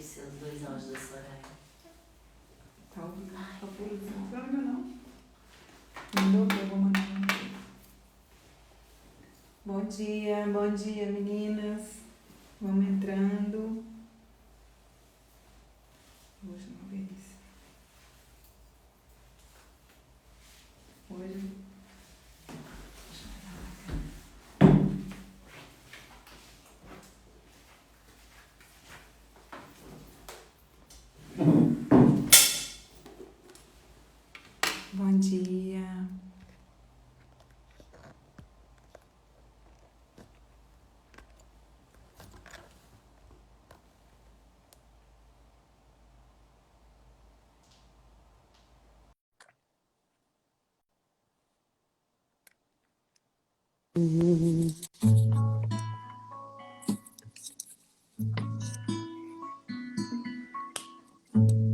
os seus dois áudios da Soraya. Tá ouvindo? Tá pulando. Não ainda não. Mandou que eu vou mandar. Bom dia meninas. Vamos entrando. Vou chamar a Berícia. Hoje. Bom dia.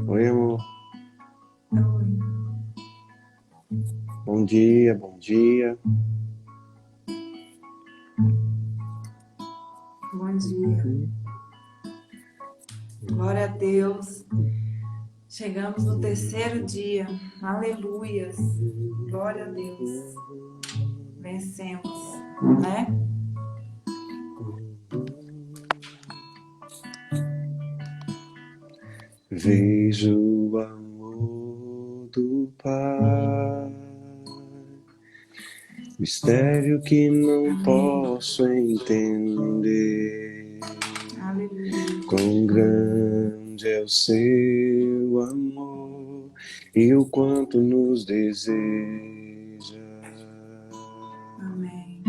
Oi, amor. Oi. Bom dia, bom dia. Bom dia. Glória a Deus. Chegamos no terceiro dia. Aleluias. Glória a Deus. Vencemos, né? Vejo o amor do Pai, mistério que não posso entender. Aleluia. Quão grande é o seu amor e o quanto nos deseja. Amém.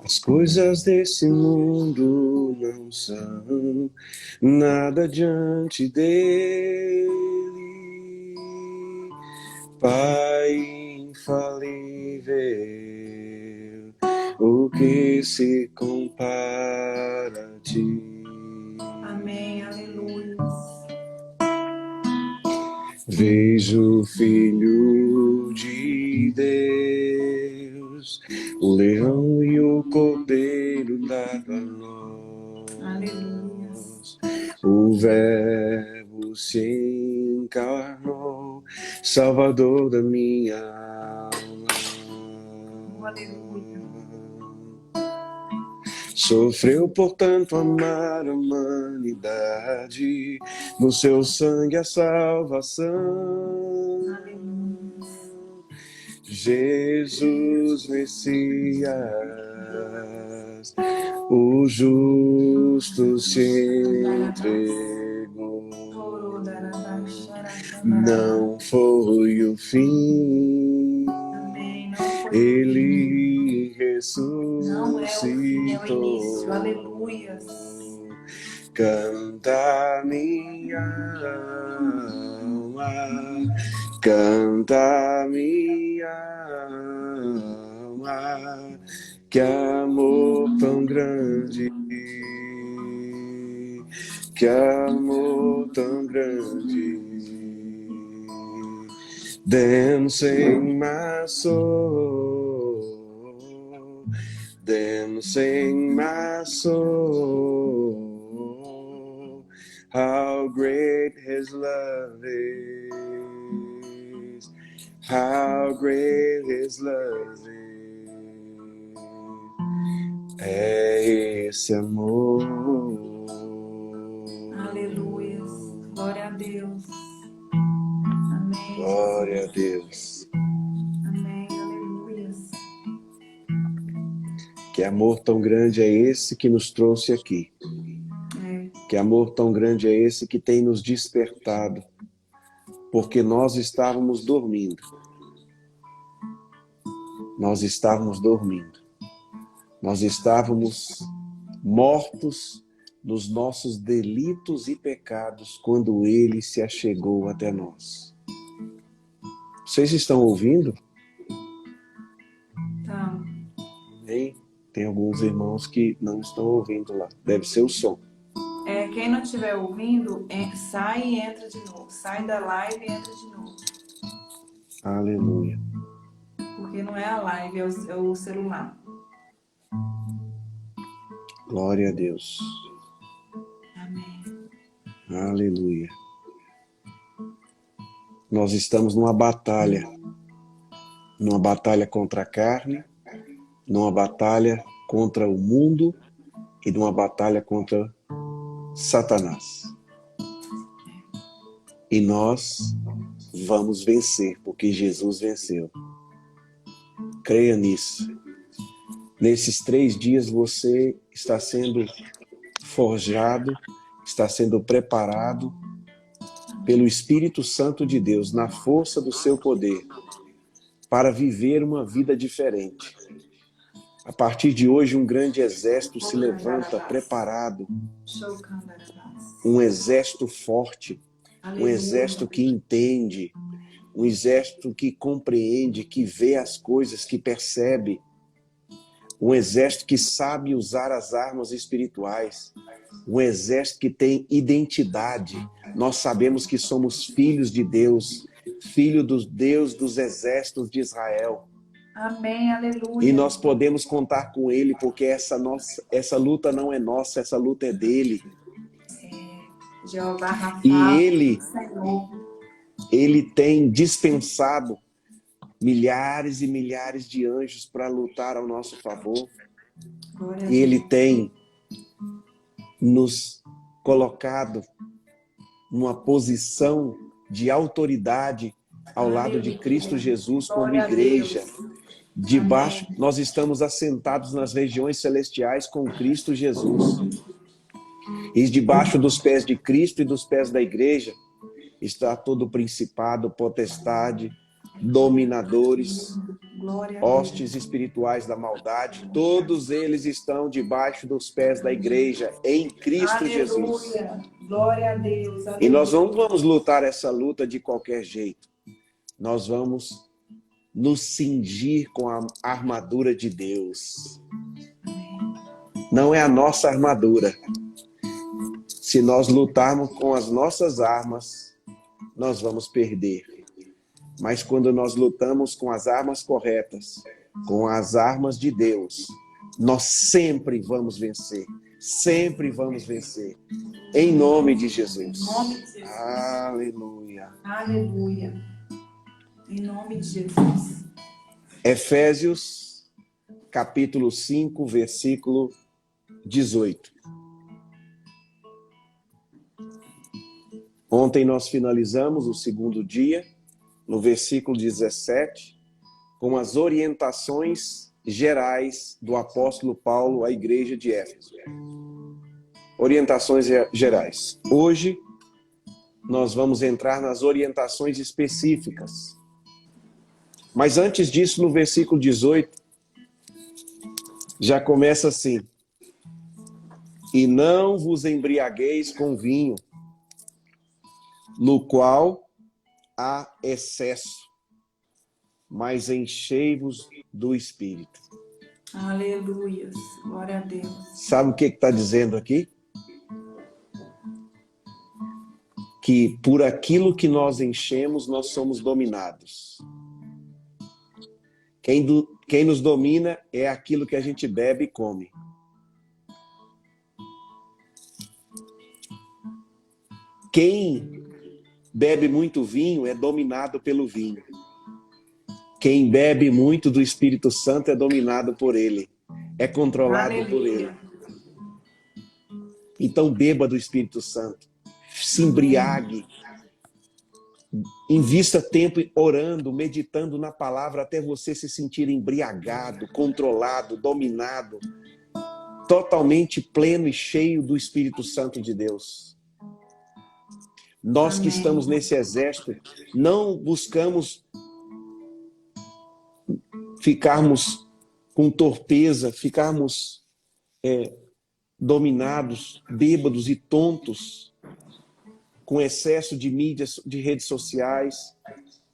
As coisas desse mundo não são nada diante dele. Pai infalível, o que se compara a ti? Amém. Aleluia. Vejo o Filho de Deus, o leão e o cordeiro dado a nós. Aleluia. O Verbo se encarnou, Salvador da minha alma. Aleluia. Sofreu, portanto, amar a humanidade, no seu sangue a salvação. Aleluia. Jesus Messias, o justo se entregou. Não foi o fim, Amém. Não foi ele Não é o fim, é o ressuscitou. início. Aleluia. Canta minha alma, canta minha alma, que amor tão grande, que amor tão grande. Dancing my soul, dancing my soul, how great his love is, how great his love is. É esse amor. Aleluia. Glória a Deus. Amém. Glória a Deus. Amém. Aleluia. Que amor tão grande é esse que nos trouxe aqui. Que amor tão grande é esse que tem nos despertado, porque nós estávamos dormindo. Nós estávamos dormindo. Nós estávamos mortos nos nossos delitos e pecados quando Ele se achegou até nós. Vocês estão ouvindo? Então, Hein? Tem alguns irmãos que não estão ouvindo lá. Deve ser o som. quem não estiver ouvindo, sai e entra de novo. Sai da live e entra de novo. Aleluia. Porque não é a live, é o celular. Glória a Deus. Amém. Aleluia. Nós estamos numa batalha contra a carne, numa batalha contra o mundo e numa batalha contra Satanás. E nós vamos vencer, porque Jesus venceu. Creia nisso. Nesses 3 dias você está sendo forjado, está sendo preparado pelo Espírito Santo de Deus, na força do seu poder, para viver uma vida diferente. A partir de hoje, um grande exército se levanta preparado, um exército forte, um exército que entende, um exército que compreende, que vê as coisas, que percebe, um exército que sabe usar as armas espirituais, um exército que tem identidade. Nós sabemos que somos filhos de Deus, filho do Deus dos exércitos de Israel. Amém, aleluia. E nós podemos contar com Ele, porque essa luta não é nossa, essa luta é dele. Jeová Rafa, E Senhor. Ele tem dispensado milhares e milhares de anjos para lutar ao nosso favor. E Ele tem nos colocado numa posição de autoridade ao lado de Cristo Jesus como igreja. Debaixo, nós estamos assentados nas regiões celestiais com Cristo Jesus. E debaixo dos pés de Cristo e dos pés da igreja está todo principado, potestade, dominadores, hostes espirituais da maldade. Todos eles estão debaixo dos pés da igreja, em Cristo Jesus. Glória a Deus. E nós não vamos lutar essa luta de qualquer jeito. Nós vamos nos cingir com a armadura de Deus. Não é a nossa armadura. Se nós lutarmos com as nossas armas, nós vamos perder. Mas quando nós lutamos com as armas corretas, com as armas de Deus, nós sempre vamos vencer. Sempre vamos vencer. Em nome de Jesus. Em nome de Jesus. Aleluia. Aleluia. Em nome de Jesus. Efésios, capítulo 5, versículo 18. Ontem nós finalizamos o segundo dia, no versículo 17, com as orientações gerais do apóstolo Paulo à igreja de Éfeso. Orientações gerais. Hoje, nós vamos entrar nas orientações específicas. Mas antes disso, no versículo 18, já começa assim: e não vos embriagueis com vinho, no qual há excesso, mas enchei-vos do Espírito. Aleluia. Glória a Deus. Sabe o que está dizendo aqui? Que por aquilo que nós enchemos, nós somos dominados. Quem nos domina é aquilo que a gente bebe e come. Quem bebe muito vinho é dominado pelo vinho. Quem bebe muito do Espírito Santo é dominado por ele. É controlado por ele. Então beba do Espírito Santo. Se embriague. Invista tempo orando, meditando na palavra até você se sentir embriagado, controlado, dominado, totalmente pleno e cheio do Espírito Santo de Deus. Nós que estamos nesse exército, não buscamos ficarmos com torpeza, ficarmos dominados, bêbados e tontos, com excesso de mídias, de redes sociais,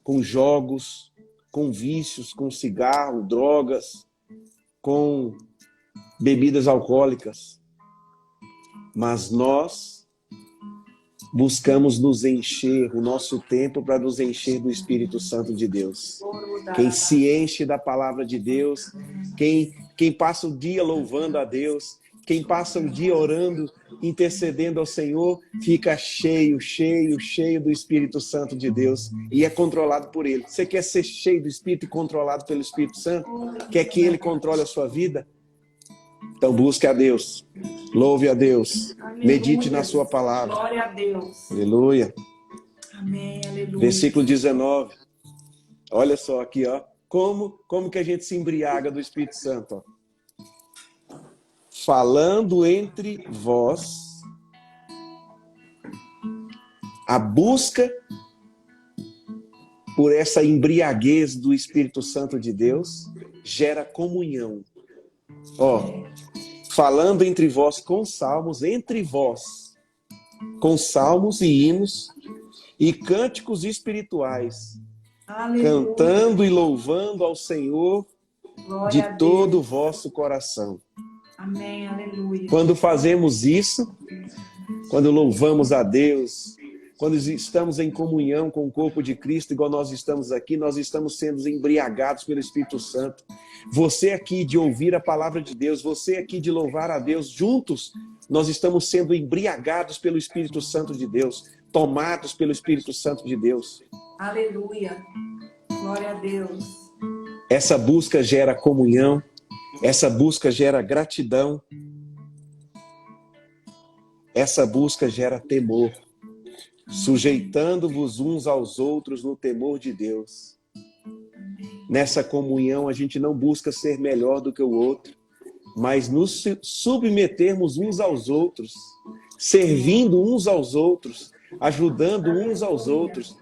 com jogos, com vícios, com cigarro, drogas, com bebidas alcoólicas. Mas nós buscamos nos encher, o nosso tempo para nos encher do Espírito Santo de Deus. Quem se enche da palavra de Deus, quem passa o dia louvando a Deus, quem passa o dia orando, intercedendo ao Senhor, fica cheio, cheio, cheio do Espírito Santo de Deus e é controlado por Ele. Você quer ser cheio do Espírito e controlado pelo Espírito Santo? Quer que Ele controle a sua vida? Então busque a Deus, louve a Deus, Aleluia. medite na sua palavra. Glória a Deus. Aleluia. Amém, aleluia. Versículo 19. Olha só aqui, ó. Como que a gente se embriaga do Espírito Santo, ó. Falando entre vós, a busca por essa embriaguez do Espírito Santo de Deus gera comunhão. Ó, falando entre vós com salmos, entre vós, com salmos e hinos e cânticos espirituais, Aleluia. cantando e louvando ao Senhor Glória de a Deus. todo o vosso coração. Amém, aleluia. Quando fazemos isso, quando louvamos a Deus, quando estamos em comunhão com o corpo de Cristo, igual nós estamos aqui, nós estamos sendo embriagados pelo Espírito Santo. Você aqui de ouvir a palavra de Deus, você aqui de louvar a Deus, juntos nós estamos sendo embriagados pelo Espírito Santo de Deus, tomados pelo Espírito Santo de Deus. Aleluia. Glória a Deus. Essa busca gera comunhão, essa busca gera gratidão, essa busca gera temor, sujeitando-vos uns aos outros no temor de Deus. Nessa comunhão a gente não busca ser melhor do que o outro, mas nos submetermos uns aos outros, servindo uns aos outros, ajudando uns aos outros.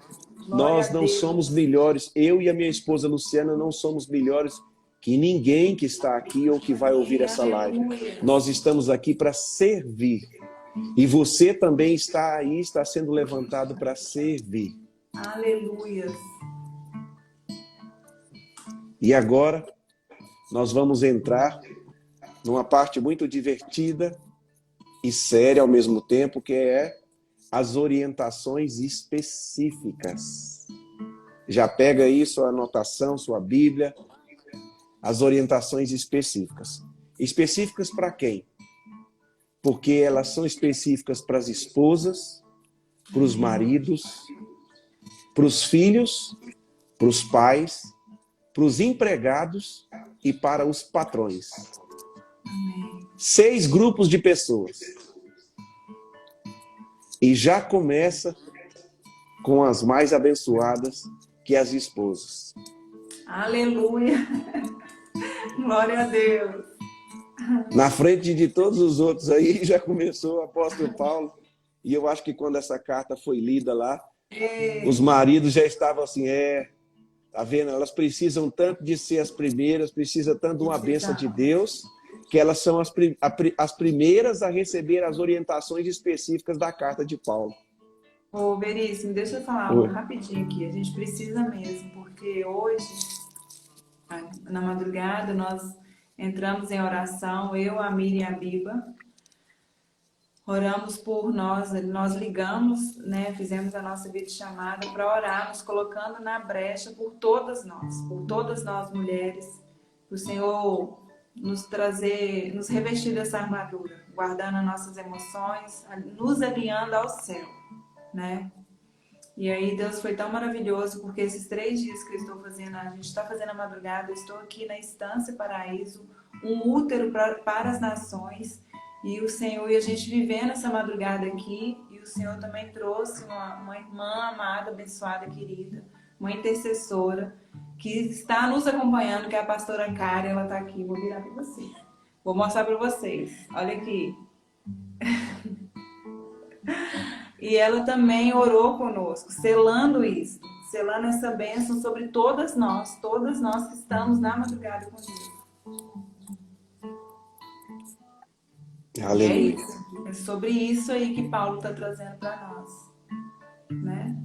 Nós não somos melhores, eu e a minha esposa Luciana não somos melhores que ninguém que está aqui ou que vai ouvir essa live. Nós estamos aqui para servir. E você também está aí, está sendo levantado para servir. Aleluia. E agora, nós vamos entrar numa parte muito divertida e séria ao mesmo tempo, que é as orientações específicas. Já pega aí sua anotação, sua Bíblia. As orientações específicas. Específicas para quem? Porque elas são específicas para as esposas, para os maridos, para os filhos, para os pais, para os empregados e para os patrões. 6 grupos de pessoas. E já começa com as mais abençoadas, que as esposas. Aleluia. Glória a Deus. Na frente de todos os outros aí, já começou o apóstolo Paulo. E eu acho que quando essa carta foi lida lá, os maridos já estavam assim, tá vendo? Elas precisam tanto de ser as primeiras, precisam tanto de uma bênção de Deus, que elas são as primeiras a receber as orientações específicas da carta de Paulo. Ô, Veríssimo, deixa eu falar algo rapidinho aqui. A gente precisa mesmo, porque hoje, na madrugada, nós entramos em oração, eu, a Miriam e a Biba. Oramos por nós ligamos, né, fizemos a nossa videochamada para orarmos, colocando na brecha por todas nós mulheres, para o Senhor nos revestir dessa armadura, guardando as nossas emoções, nos alinhando ao céu, né? E aí Deus foi tão maravilhoso, porque esses 3 dias que eu estou fazendo, a gente está fazendo a madrugada, eu estou aqui na Estância Paraíso, um útero para as nações, e o Senhor, e a gente vivendo essa madrugada aqui, e o Senhor também trouxe uma irmã amada, abençoada, querida, uma intercessora, que está nos acompanhando, que é a pastora Karen, ela está aqui, vou virar para vocês. Vou mostrar para vocês, olha aqui. E ela também orou conosco, selando isso, selando essa bênção sobre todas nós que estamos na madrugada com Deus. Aleluia. É isso, é sobre isso aí que Paulo está trazendo para nós, né?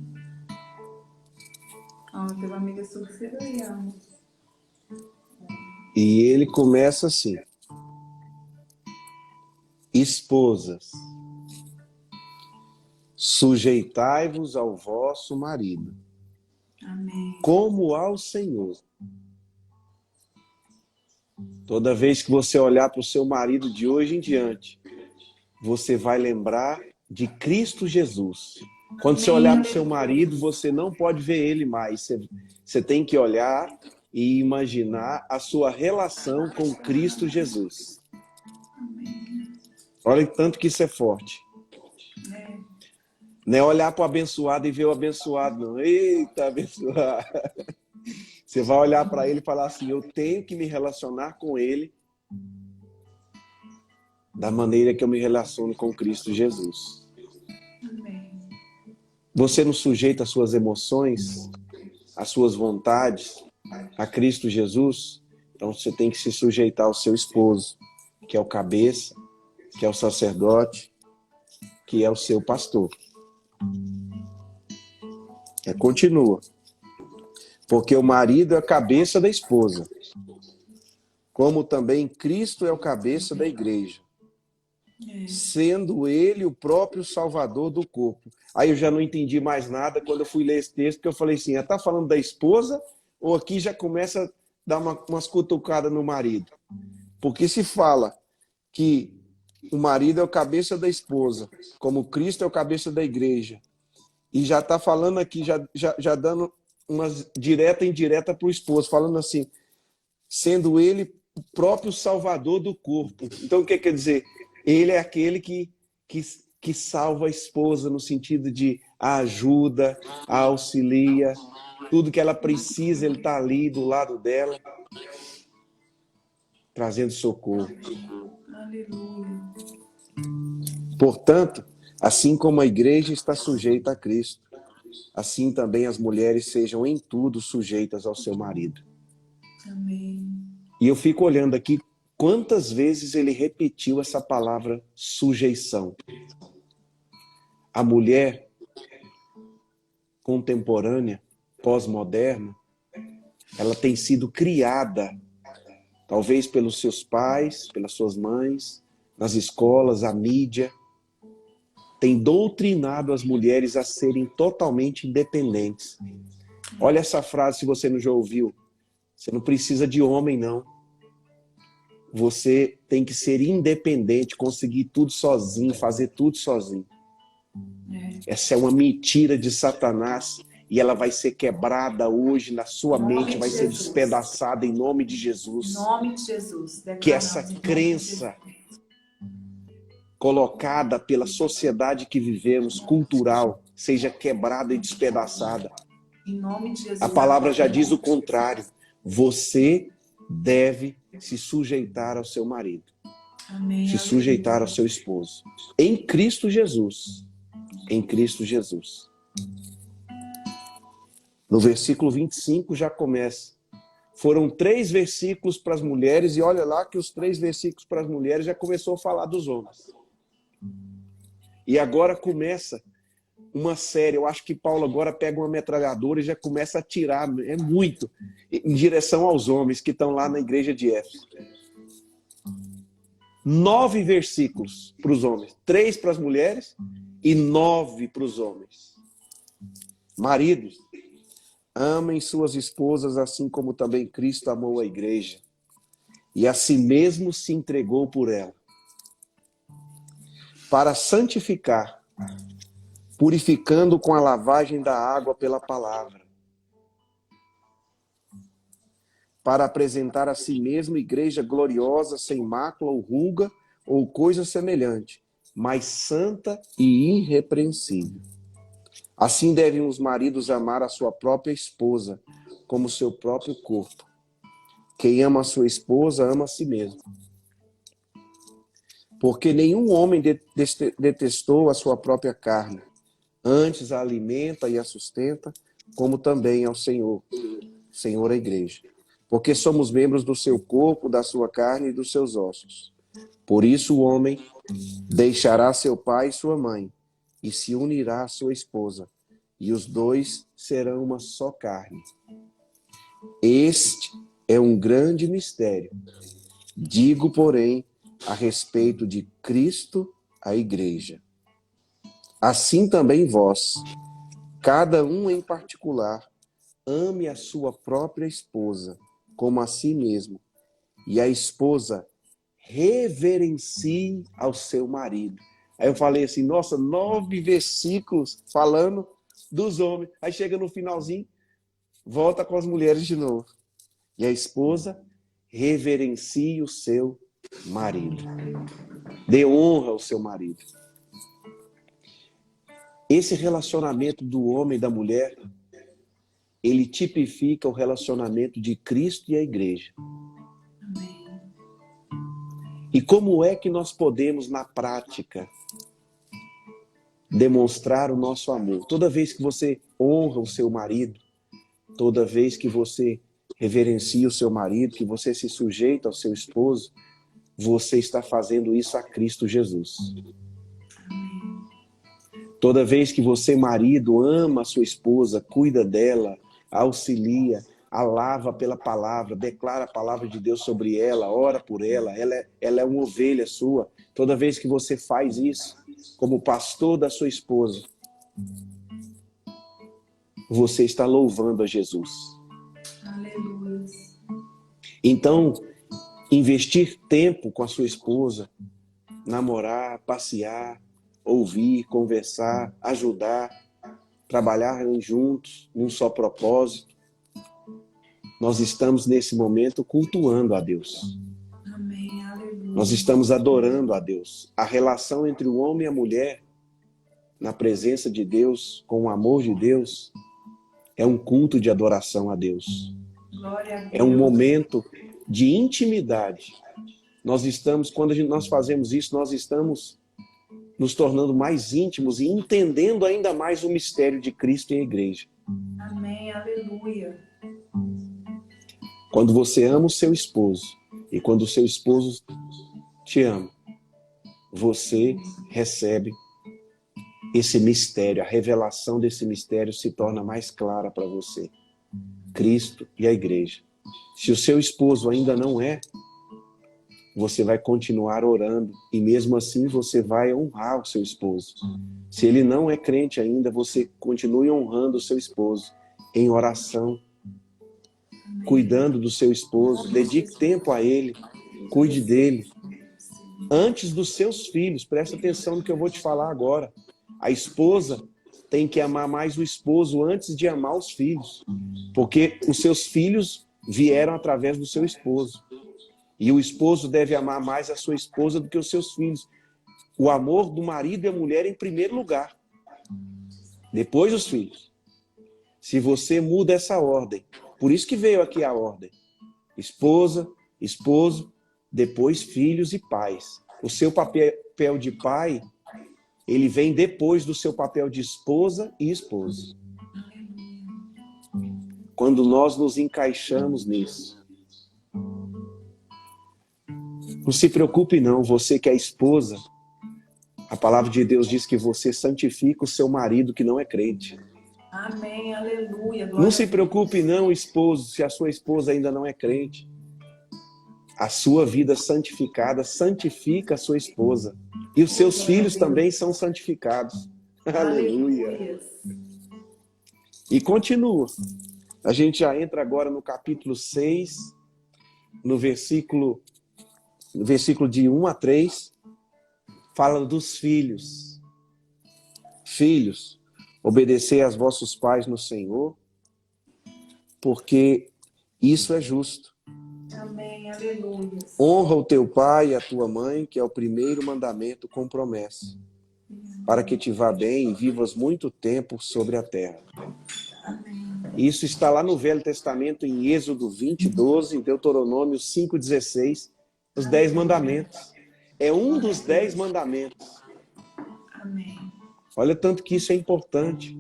Tem uma amiga surceira aí, amo. E ele começa assim: esposas, sujeitai-vos ao vosso marido, Amém. como ao Senhor. Toda vez que você olhar para o seu marido de hoje em diante, você vai lembrar de Cristo Jesus. Quando você olhar para o seu marido, você não pode ver ele mais. Você tem que olhar e imaginar a sua relação com Cristo Jesus. Olha o tanto que isso é forte. Não é olhar para o abençoado e ver o abençoado, não. Eita, abençoado. Você vai olhar para ele e falar assim, eu tenho que me relacionar com ele da maneira que eu me relaciono com Cristo Jesus. Amém. Você não sujeita as suas emoções, as suas vontades a Cristo Jesus, então você tem que se sujeitar ao seu esposo, que é o cabeça, que é o sacerdote, que é o seu pastor. Continua. Porque o marido é a cabeça da esposa, como também Cristo é o cabeça da igreja, sendo ele o próprio salvador do corpo. Aí eu já não entendi mais nada quando eu fui ler esse texto, porque eu falei assim, está falando da esposa ou aqui já começa a dar umas cutucadas no marido? Porque se fala que o marido é o cabeça da esposa, como Cristo é o cabeça da igreja, e já está falando aqui, já dando umas direta e indireta para o esposo, falando assim, sendo ele o próprio salvador do corpo. Então, o que quer dizer? Ele é aquele que salva a esposa no sentido de a ajuda, a auxilia, tudo que ela precisa, ele está ali do lado dela, trazendo socorro. Aleluia. Portanto, assim como a igreja está sujeita a Cristo, assim também as mulheres sejam em tudo sujeitas ao seu marido. Amém. E eu fico olhando aqui quantas vezes ele repetiu essa palavra sujeição. A mulher contemporânea, pós-moderna, ela tem sido criada, talvez pelos seus pais, pelas suas mães, nas escolas, a mídia, tem doutrinado as mulheres a serem totalmente independentes. Olha essa frase, se você não já ouviu. Você não precisa de homem, não. Você tem que ser independente, conseguir tudo sozinho, fazer tudo sozinho. Essa é uma mentira de Satanás e ela vai ser quebrada hoje na sua mente, vai ser despedaçada em nome de Jesus. Em nome de Jesus. Que essa crença colocada pela sociedade que vivemos, cultural, seja quebrada e despedaçada. Em nome de Jesus. A palavra já diz o contrário. Você deve se sujeitar ao seu marido. Amém. Se sujeitar ao seu esposo. Em Cristo Jesus. Em Cristo Jesus. No versículo 25 já começa. Foram 3 versículos para as mulheres e olha lá que os 3 versículos para as mulheres já começou a falar dos homens. E agora começa uma série. Eu acho que Paulo agora pega uma metralhadora e já começa a atirar, é muito, em direção aos homens que estão lá na igreja de Éfeso. 9 versículos para os homens, 3 para as mulheres e 9 para os homens. Maridos, amem suas esposas assim como também Cristo amou a igreja e a si mesmo se entregou por ela, para santificar, purificando com a lavagem da água pela palavra, para apresentar a si mesmo igreja gloriosa, sem mácula ou ruga ou coisa semelhante, mas santa e irrepreensível. Assim devem os maridos amar a sua própria esposa, como seu próprio corpo. Quem ama a sua esposa, ama a si mesmo. Porque nenhum homem detestou a sua própria carne, antes a alimenta e a sustenta, como também ao Senhor, a igreja. Porque somos membros do seu corpo, da sua carne e dos seus ossos. Por isso o homem deixará seu pai e sua mãe, e se unirá à sua esposa, e os 2 serão uma só carne. Este é um grande mistério. Digo, porém, a respeito de Cristo, a igreja. Assim também vós, cada um em particular, ame a sua própria esposa, como a si mesmo, e a esposa reverencie ao seu marido. Aí eu falei assim, nossa, 9 versículos falando dos homens. Aí chega no finalzinho, volta com as mulheres de novo. E a esposa reverencie o seu marido. Dê honra ao seu marido. Esse relacionamento do homem e da mulher, ele tipifica o relacionamento de Cristo e a igreja. E como é que nós podemos, na prática, demonstrar o nosso amor? Toda vez que você honra o seu marido, toda vez que você reverencia o seu marido, que você se sujeita ao seu esposo, você está fazendo isso a Cristo Jesus. Toda vez que você, marido, ama a sua esposa, cuida dela, auxilia, a lava pela palavra, declara a palavra de Deus sobre ela, ora por ela, ela é uma ovelha sua. Toda vez que você faz isso, como pastor da sua esposa, você está louvando a Jesus. Aleluia. Então, investir tempo com a sua esposa, namorar, passear, ouvir, conversar, ajudar, trabalhar juntos, num só propósito. Nós estamos nesse momento cultuando a Deus. Amém. Aleluia. Nós estamos adorando a Deus. A relação entre o homem e a mulher, na presença de Deus, com o amor de Deus, é um culto de adoração a Deus. Glória a Deus. É um momento de intimidade. Nós estamos, quando nós fazemos isso, nós estamos nos tornando mais íntimos e entendendo ainda mais o mistério de Cristo e a igreja. Amém. Aleluia. Quando você ama o seu esposo e quando o seu esposo te ama, você recebe esse mistério, a revelação desse mistério se torna mais clara para você. Cristo e a igreja. Se o seu esposo ainda não é, você vai continuar orando e mesmo assim você vai honrar o seu esposo. Se ele não é crente ainda, você continue honrando o seu esposo em oração, cuidando do seu esposo, dedique tempo a ele, cuide dele. Antes dos seus filhos, presta atenção no que eu vou te falar agora. A esposa tem que amar mais o esposo antes de amar os filhos, porque os seus filhos vieram através do seu esposo. E o esposo deve amar mais a sua esposa do que os seus filhos. O amor do marido e a mulher em primeiro lugar. Depois os filhos. Se você muda essa ordem, por isso que veio aqui a ordem. Esposa, esposo, depois filhos e pais. O seu papel de pai, ele vem depois do seu papel de esposa e esposo. Quando nós nos encaixamos nisso. Não se preocupe não, você que é esposa, a palavra de Deus diz que você santifica o seu marido que não é crente. Amém, aleluia. Não se preocupe não, esposo, se a sua esposa ainda não é crente. A sua vida santificada santifica a sua esposa. E os seus filhos também são santificados. Aleluia. E continua. A gente já entra agora no capítulo 6, no versículo de 1 a 3, fala dos filhos. Filhos, obedecei aos vossos pais no Senhor, porque isso é justo. Amém, aleluia. Honra o teu pai e a tua mãe, que é o primeiro mandamento com promessa, para que te vá bem e vivas muito tempo sobre a terra. Isso está lá no Velho Testamento, em Êxodo 20, 12, em Deuteronômio 5, 16, os 10 mandamentos. É um dos 10 mandamentos. Amém. Olha tanto que isso é importante.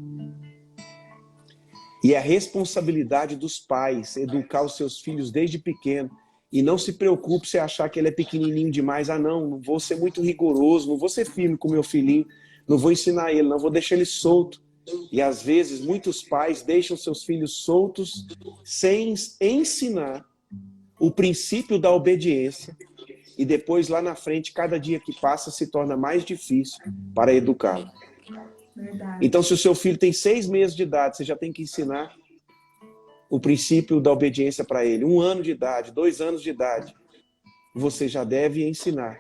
E é a responsabilidade dos pais educar os seus filhos desde pequeno. E não se preocupe se achar que ele é pequenininho demais. Ah, não vou ser muito rigoroso, não vou ser firme com meu filhinho, não vou ensinar ele, não vou deixar ele solto. E às vezes muitos pais deixam seus filhos soltos sem ensinar o princípio da obediência. E depois lá na frente, cada dia que passa se torna mais difícil para educá-lo. Verdade. Então, se o seu filho tem 6 meses de idade, você já tem que ensinar o princípio da obediência para ele. 1 ano de idade, 2 anos de idade. você já deve ensinar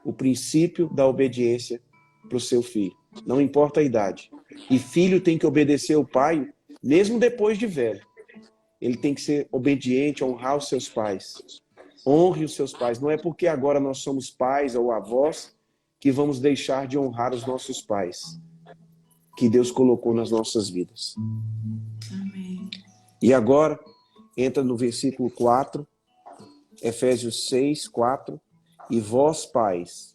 o princípio da obediência para o seu filho. Não importa a idade. E filho tem que obedecer ao pai, mesmo depois de velho. Ele tem que ser obediente, honrar os seus pais. Honre os seus pais. Não é porque agora nós somos pais ou avós que vamos deixar de honrar os nossos pais, que Deus colocou nas nossas vidas. Amém. E agora, entra no versículo 4, Efésios 6, 4. E vós, pais,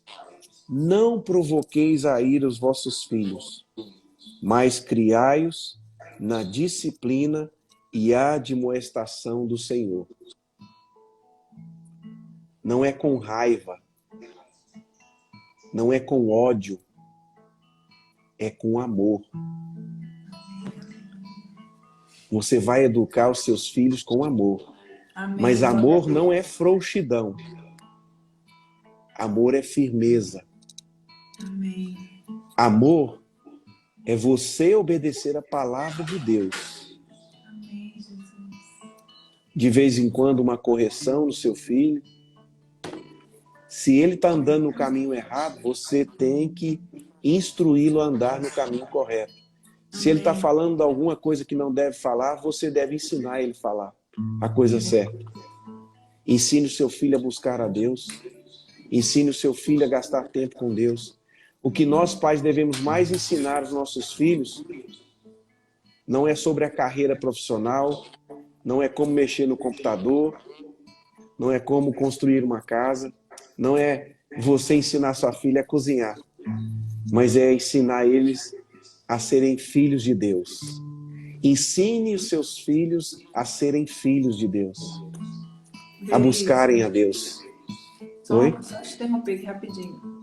não provoqueis a ira os vossos filhos, mas criai-os na disciplina e admoestação do Senhor. Não é com raiva, não é com ódio, é com amor. Você vai educar os seus filhos com amor. Amém. Mas amor não é frouxidão. Amor é firmeza. Amém. Amor é você obedecer a palavra de Deus. Amém, Jesus. De vez em quando, uma correção no seu filho. Se ele está andando no caminho errado, você tem que instruí-lo a andar no caminho correto. Se ele está falando alguma coisa que não deve falar, você deve ensinar ele a falar a coisa certa. Ensine o seu filho a buscar a Deus. Ensine o seu filho a gastar tempo com Deus. O que nós, pais, devemos mais ensinar aos nossos filhos não é sobre a carreira profissional, não é como mexer no computador, não é como construir uma casa, não é você ensinar sua filha a cozinhar, mas é ensinar eles a serem filhos de Deus. Ensine os seus filhos a serem filhos de Deus, a buscarem a Deus. Oi? Só te interromper aqui rapidinho.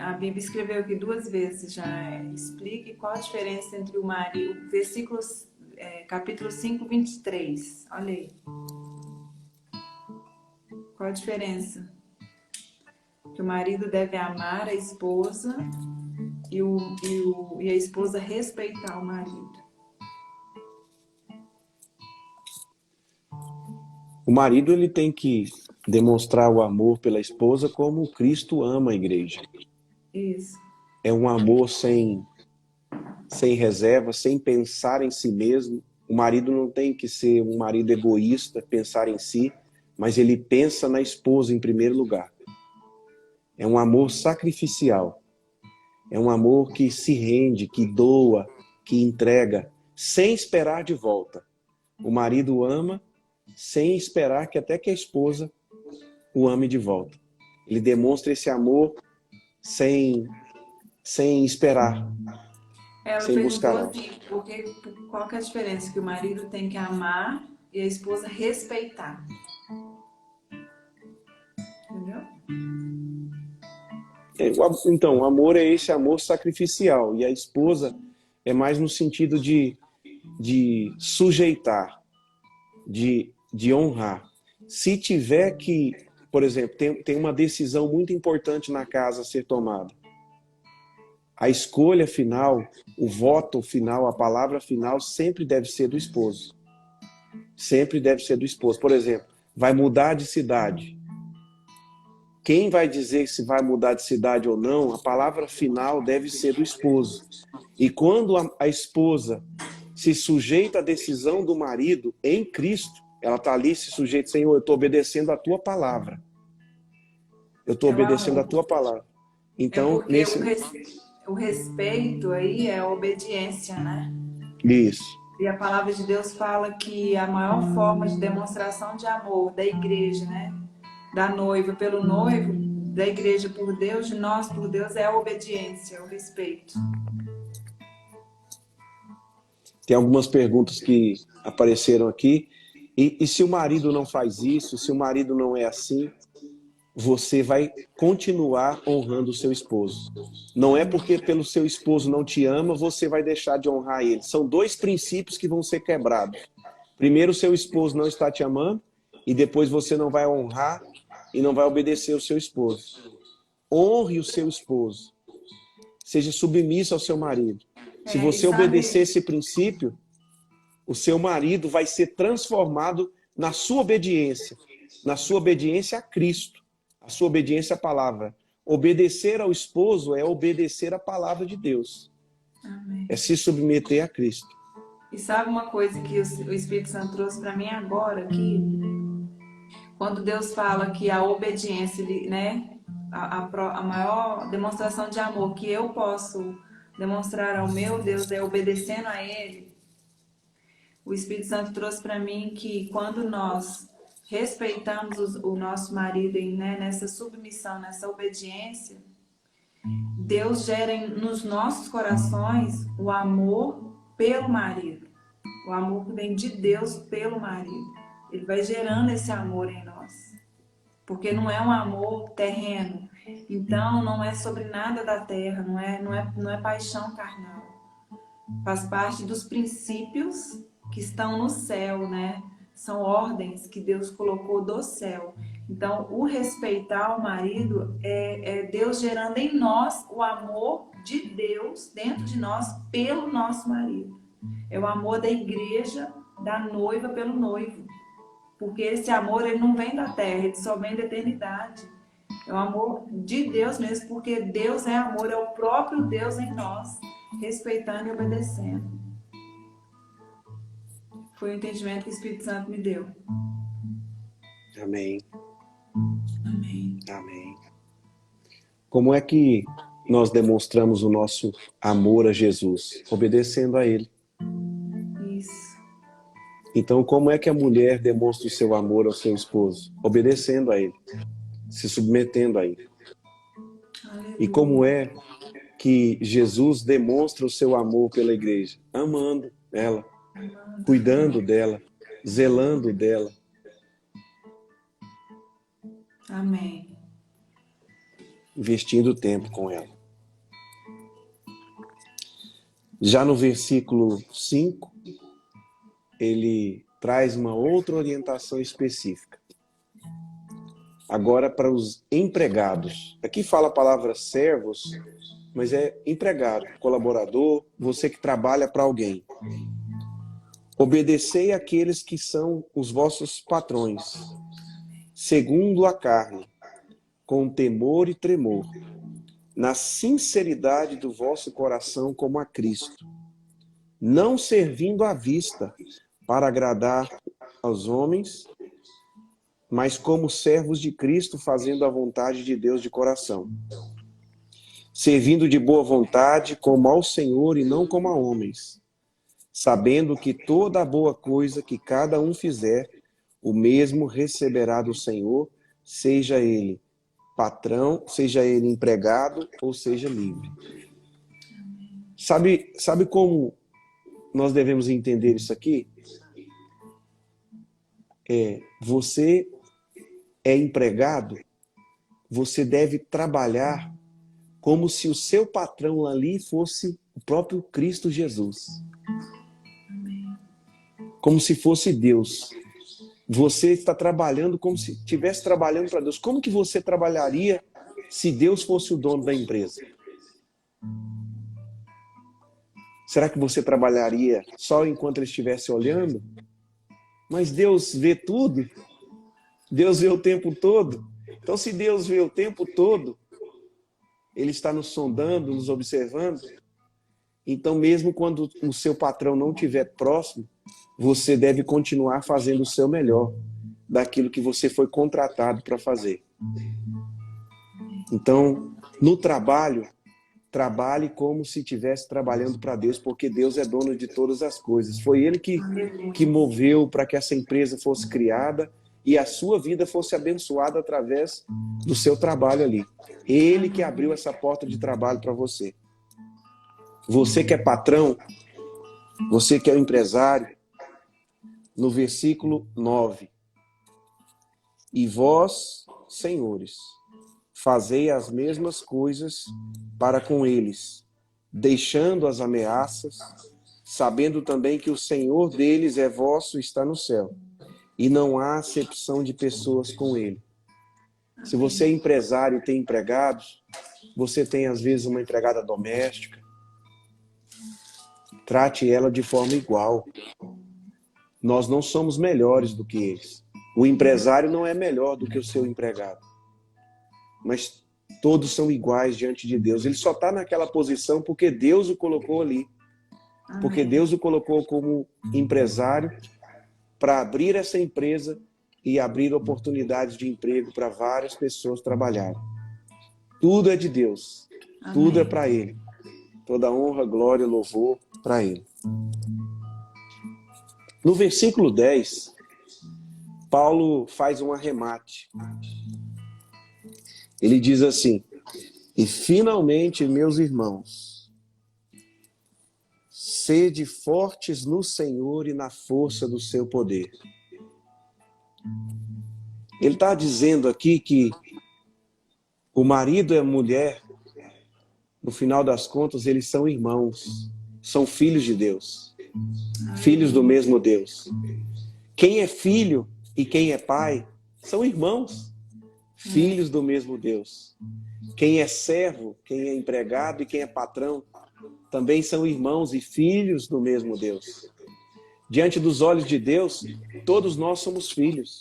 A Bíblia escreveu aqui 2 vezes já. Explique qual a diferença entre o marido, capítulo 5, 23. Olha aí. Qual a diferença? Que o marido deve amar a esposa e a esposa respeitar o marido. O marido ele tem que demonstrar o amor pela esposa como Cristo ama a igreja. Isso. É um amor sem reserva, sem pensar em si mesmo. O marido não tem que ser um marido egoísta, pensar em si, mas ele pensa na esposa em primeiro lugar. É um amor sacrificial. É um amor que se rende, que doa, que entrega, sem esperar de volta. O marido ama sem esperar que até que a esposa o ame de volta. Ele demonstra esse amor sem esperar, Ela sem buscar perguntou nada. assim, qual que é a diferença? Que o marido tem que amar e a esposa respeitar. Entendeu? Então, o amor é esse amor sacrificial. E a esposa é mais no sentido de sujeitar, de honrar. Se tiver que, por exemplo, tem uma decisão muito importante na casa a ser tomada. A escolha final, o voto final, a palavra final sempre deve ser do esposo. Sempre deve ser do esposo. Por exemplo, vai mudar de cidade. Quem vai dizer se vai mudar de cidade ou não, a palavra final deve ser do esposo. E quando a esposa se sujeita à decisão do marido em Cristo, ela está ali se sujeita, Senhor, eu estou obedecendo a tua palavra. Eu estou obedecendo a tua palavra. Então, o respeito aí é a obediência, né? Isso. E a palavra de Deus fala que a maior forma de demonstração de amor da igreja, né? Da noiva pelo noivo, da igreja por Deus, de nós por Deus, é a obediência, o respeito. Tem algumas perguntas que apareceram aqui. E se o marido não faz isso, se o marido não é assim, você vai continuar honrando o seu esposo. Não é porque pelo seu esposo não te ama, você vai deixar de honrar ele. São 2 princípios que vão ser quebrados. Primeiro, o seu esposo não está te amando, e depois você não vai honrar e não vai obedecer o seu esposo. Honre o seu esposo. Seja submisso ao seu marido. Se você obedecer esse princípio, o seu marido vai ser transformado na sua obediência. na sua obediência a Cristo, a sua obediência à palavra. Obedecer ao esposo é obedecer à palavra de Deus. Amém. É se submeter a Cristo. E sabe uma coisa que o Espírito Santo trouxe para mim agora, que quando Deus fala que a obediência, né, a maior demonstração de amor que eu posso demonstrar ao meu Deus é obedecendo a Ele, o Espírito Santo trouxe para mim que quando nós respeitamos o nosso marido, né, nessa submissão, nessa obediência, Deus gera nos nossos corações o amor pelo marido, o amor que vem de Deus pelo marido. Ele vai gerando esse amor em nós, porque não é um amor terreno, então não é sobre nada da terra, não é paixão carnal. Faz parte dos princípios que estão no céu, né? São ordens que Deus colocou do céu. Então, o respeitar o marido é Deus gerando em nós o amor de Deus dentro de nós pelo nosso marido. É o amor da igreja, da noiva pelo noivo. Porque esse amor, ele não vem da terra, ele só vem da eternidade. É o amor de Deus mesmo, porque Deus é amor, é o próprio Deus em nós, respeitando e obedecendo. Foi o entendimento que o Espírito Santo me deu. Amém. Amém. Amém. Como é que nós demonstramos o nosso amor a Jesus? Obedecendo a Ele. Isso. Então, como é que a mulher demonstra o seu amor ao seu esposo? Obedecendo a Ele. Se submetendo a Ele. Aleluia. E como é que Jesus demonstra o seu amor pela igreja? Amando ela, cuidando dela, zelando dela. Amém. Investindo tempo com ela. Já no versículo 5, ele traz uma outra orientação específica. Agora para os empregados. Aqui fala a palavra servos, mas é empregado, colaborador, você que trabalha para alguém. Obedecei àqueles que são os vossos patrões, segundo a carne, com temor e tremor, na sinceridade do vosso coração como a Cristo, não servindo à vista para agradar aos homens, mas como servos de Cristo, fazendo a vontade de Deus de coração, servindo de boa vontade como ao Senhor e não como a homens, sabendo que toda a boa coisa que cada um fizer, o mesmo receberá do Senhor, seja ele patrão, seja ele empregado ou seja livre. Sabe como nós devemos entender isso aqui? Você é empregado, você deve trabalhar como se o seu patrão ali fosse o próprio Cristo Jesus. Como se fosse Deus. Você está trabalhando como se estivesse trabalhando para Deus. Como que você trabalharia se Deus fosse o dono da empresa? Será que você trabalharia só enquanto ele estivesse olhando? Mas Deus vê tudo. Deus vê o tempo todo. Então, se Deus vê o tempo todo, Ele está nos sondando, nos observando. Então, mesmo quando o seu patrão não estiver próximo, você deve continuar fazendo o seu melhor daquilo que você foi contratado para fazer. Então, no trabalho, trabalhe como se estivesse trabalhando para Deus, porque Deus é dono de todas as coisas. Foi Ele que moveu para que essa empresa fosse criada e a sua vida fosse abençoada através do seu trabalho ali. Ele que abriu essa porta de trabalho para você. Você que é patrão, você que é o empresário, no versículo 9. E vós, senhores, fazei as mesmas coisas para com eles, deixando as ameaças, sabendo também que o Senhor deles é vosso e está no céu, e não há acepção de pessoas com ele. Se você é empresário e tem empregados, você tem às vezes uma empregada doméstica, trate ela de forma igual. Nós não somos melhores do que eles. O empresário não é melhor do que o seu empregado. Mas todos são iguais diante de Deus. Ele só está naquela posição porque Deus o colocou ali. Porque Deus o colocou como empresário para abrir essa empresa e abrir oportunidades de emprego para várias pessoas trabalharem. Tudo é de Deus. Amém. Tudo é para Ele. Toda honra, glória, louvor para Ele. No versículo 10, Paulo faz um arremate. Ele diz assim: e finalmente, meus irmãos, sede fortes no Senhor e na força do seu poder. Ele está dizendo aqui que o marido e a mulher, no final das contas, eles são irmãos, são filhos de Deus, filhos do mesmo Deus. Quem é filho e quem é pai são irmãos, filhos do mesmo Deus. Quem é servo, quem é empregado e quem é patrão também são irmãos e filhos do mesmo Deus. Diante dos olhos de Deus, todos nós somos filhos.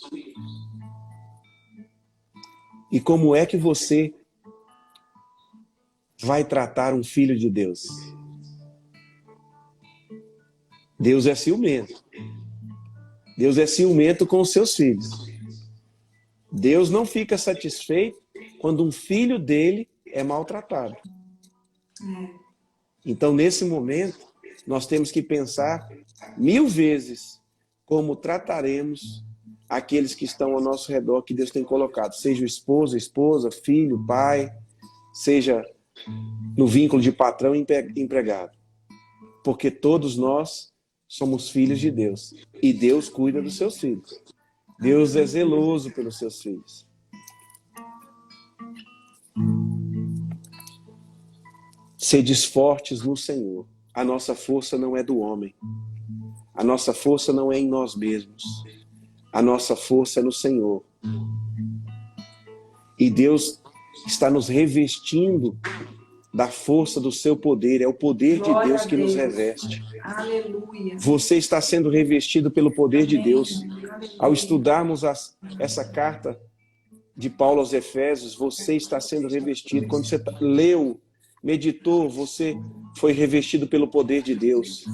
E como é que você vai tratar um filho de Deus? Deus é ciumento. Deus é ciumento com os seus filhos. Deus não fica satisfeito quando um filho dele é maltratado. Então, nesse momento, nós temos que pensar 1000 vezes como trataremos aqueles que estão ao nosso redor, que Deus tem colocado. Seja o esposo, esposa, filho, pai, seja no vínculo de patrão e empregado. Porque todos nós somos filhos de Deus. E Deus cuida dos seus filhos. Deus é zeloso pelos seus filhos. Sedes fortes no Senhor. A nossa força não é do homem. A nossa força não é em nós mesmos. A nossa força é no Senhor. E Deus está nos revestindo da força do seu poder. É o poder de Deus que nos reveste. Aleluia. Você está sendo revestido pelo poder de Deus. Aleluia. Ao estudarmos essa carta de Paulo aos Efésios, você está sendo revestido. Quando você leu, meditou, você foi revestido pelo poder de Deus.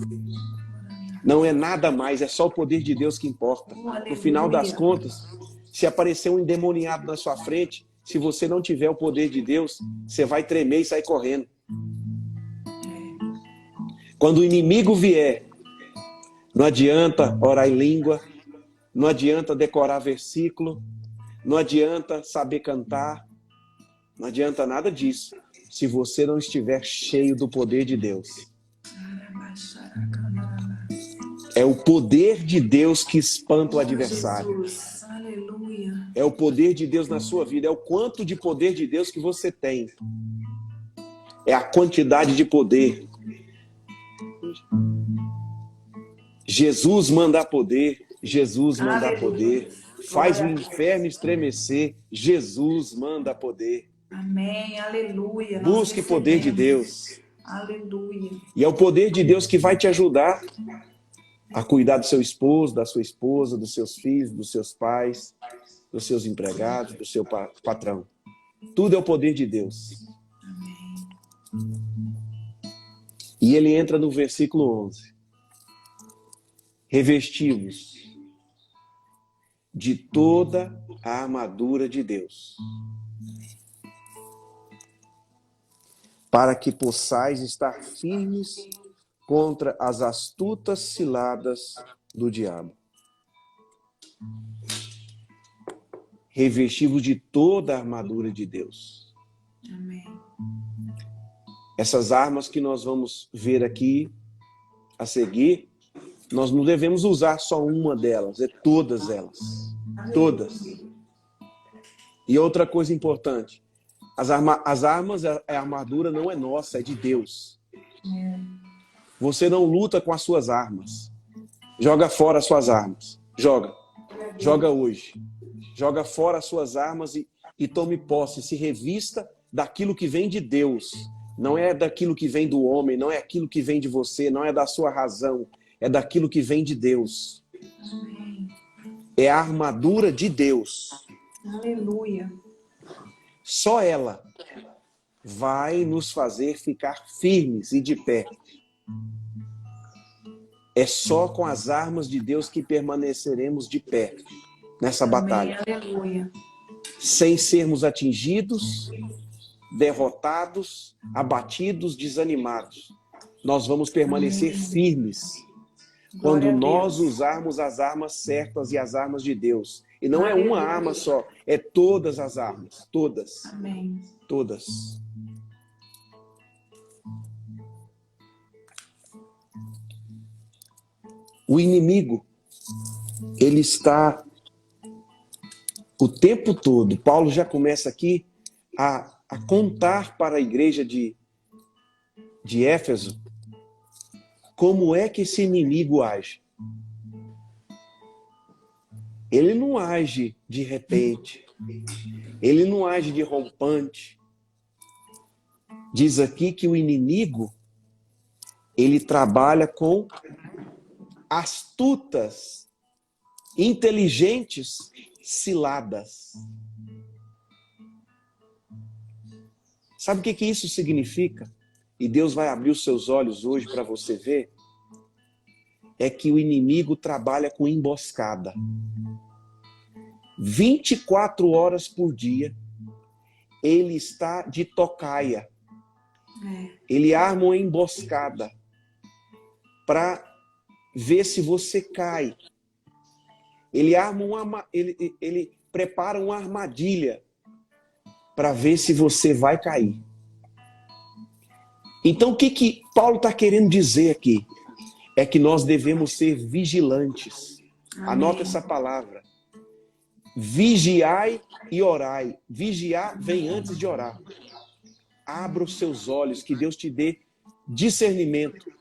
Não é nada mais, é só o poder de Deus que importa. No final das contas, se aparecer um endemoniado na sua frente, se você não tiver o poder de Deus, você vai tremer e sair correndo. Quando o inimigo vier, não adianta orar em língua, não adianta decorar versículo, não adianta saber cantar, não adianta nada disso, se você não estiver cheio do poder de Deus. É o poder de Deus que espanta o adversário. Jesus. Aleluia. É o poder de Deus na sua vida. É o quanto de poder de Deus que você tem. É a quantidade de poder. Jesus manda poder. Jesus manda poder. Faz o inferno estremecer. Jesus manda poder. Amém. Aleluia. Busque poder de Deus. Aleluia. E é o poder de Deus que vai te ajudar a cuidar do seu esposo, da sua esposa, dos seus filhos, dos seus pais, dos seus empregados, do seu patrão. Tudo é o poder de Deus. E ele entra no versículo 11. Revesti-vos de toda a armadura de Deus, para que possais estar firmes contra as astutas ciladas do diabo. Revesti-vos de toda a armadura de Deus. Amém. Essas armas que nós vamos ver aqui a seguir, nós não devemos usar só uma delas, é todas elas. Todas. E outra coisa importante, as armas, a armadura não é nossa, é de Deus. Você não luta com as suas armas. Joga fora as suas armas. Joga hoje. Joga fora as suas armas e tome posse, se revista daquilo que vem de Deus. Não é daquilo que vem do homem, não é aquilo que vem de você, não é da sua razão, é daquilo que vem de Deus. é a armadura de Deus. Aleluia. Só ela vai nos fazer ficar firmes e de pé. É só com as armas de Deus que permaneceremos de pé nessa batalha. Amém. Aleluia. Sem sermos atingidos, derrotados, abatidos, desanimados. Nós vamos permanecer firmes quando Glória a nós Deus. usarmos as armas certas e as armas de Deus. E não é Aleluia. uma arma só, é todas as armas, todas, Amém. todas. O inimigo, ele está o tempo todo. Paulo já começa aqui a contar para a igreja de Éfeso como é que esse inimigo age. Ele não age de repente, ele não age de rompante. Diz aqui que o inimigo, ele trabalha com astutas, inteligentes ciladas. Sabe o que isso significa? E Deus vai abrir os seus olhos hoje para você ver. É que o inimigo trabalha com emboscada. 24 horas por dia, ele está de tocaia. Ele arma uma emboscada para ver se você cai. Ele prepara uma armadilha para ver se você vai cair. Então, o que Paulo está querendo dizer aqui? É que nós devemos ser vigilantes. Amém. Anota essa palavra. Vigiai e orai. Vigiar vem antes de orar. Abra os seus olhos, que Deus te dê discernimento,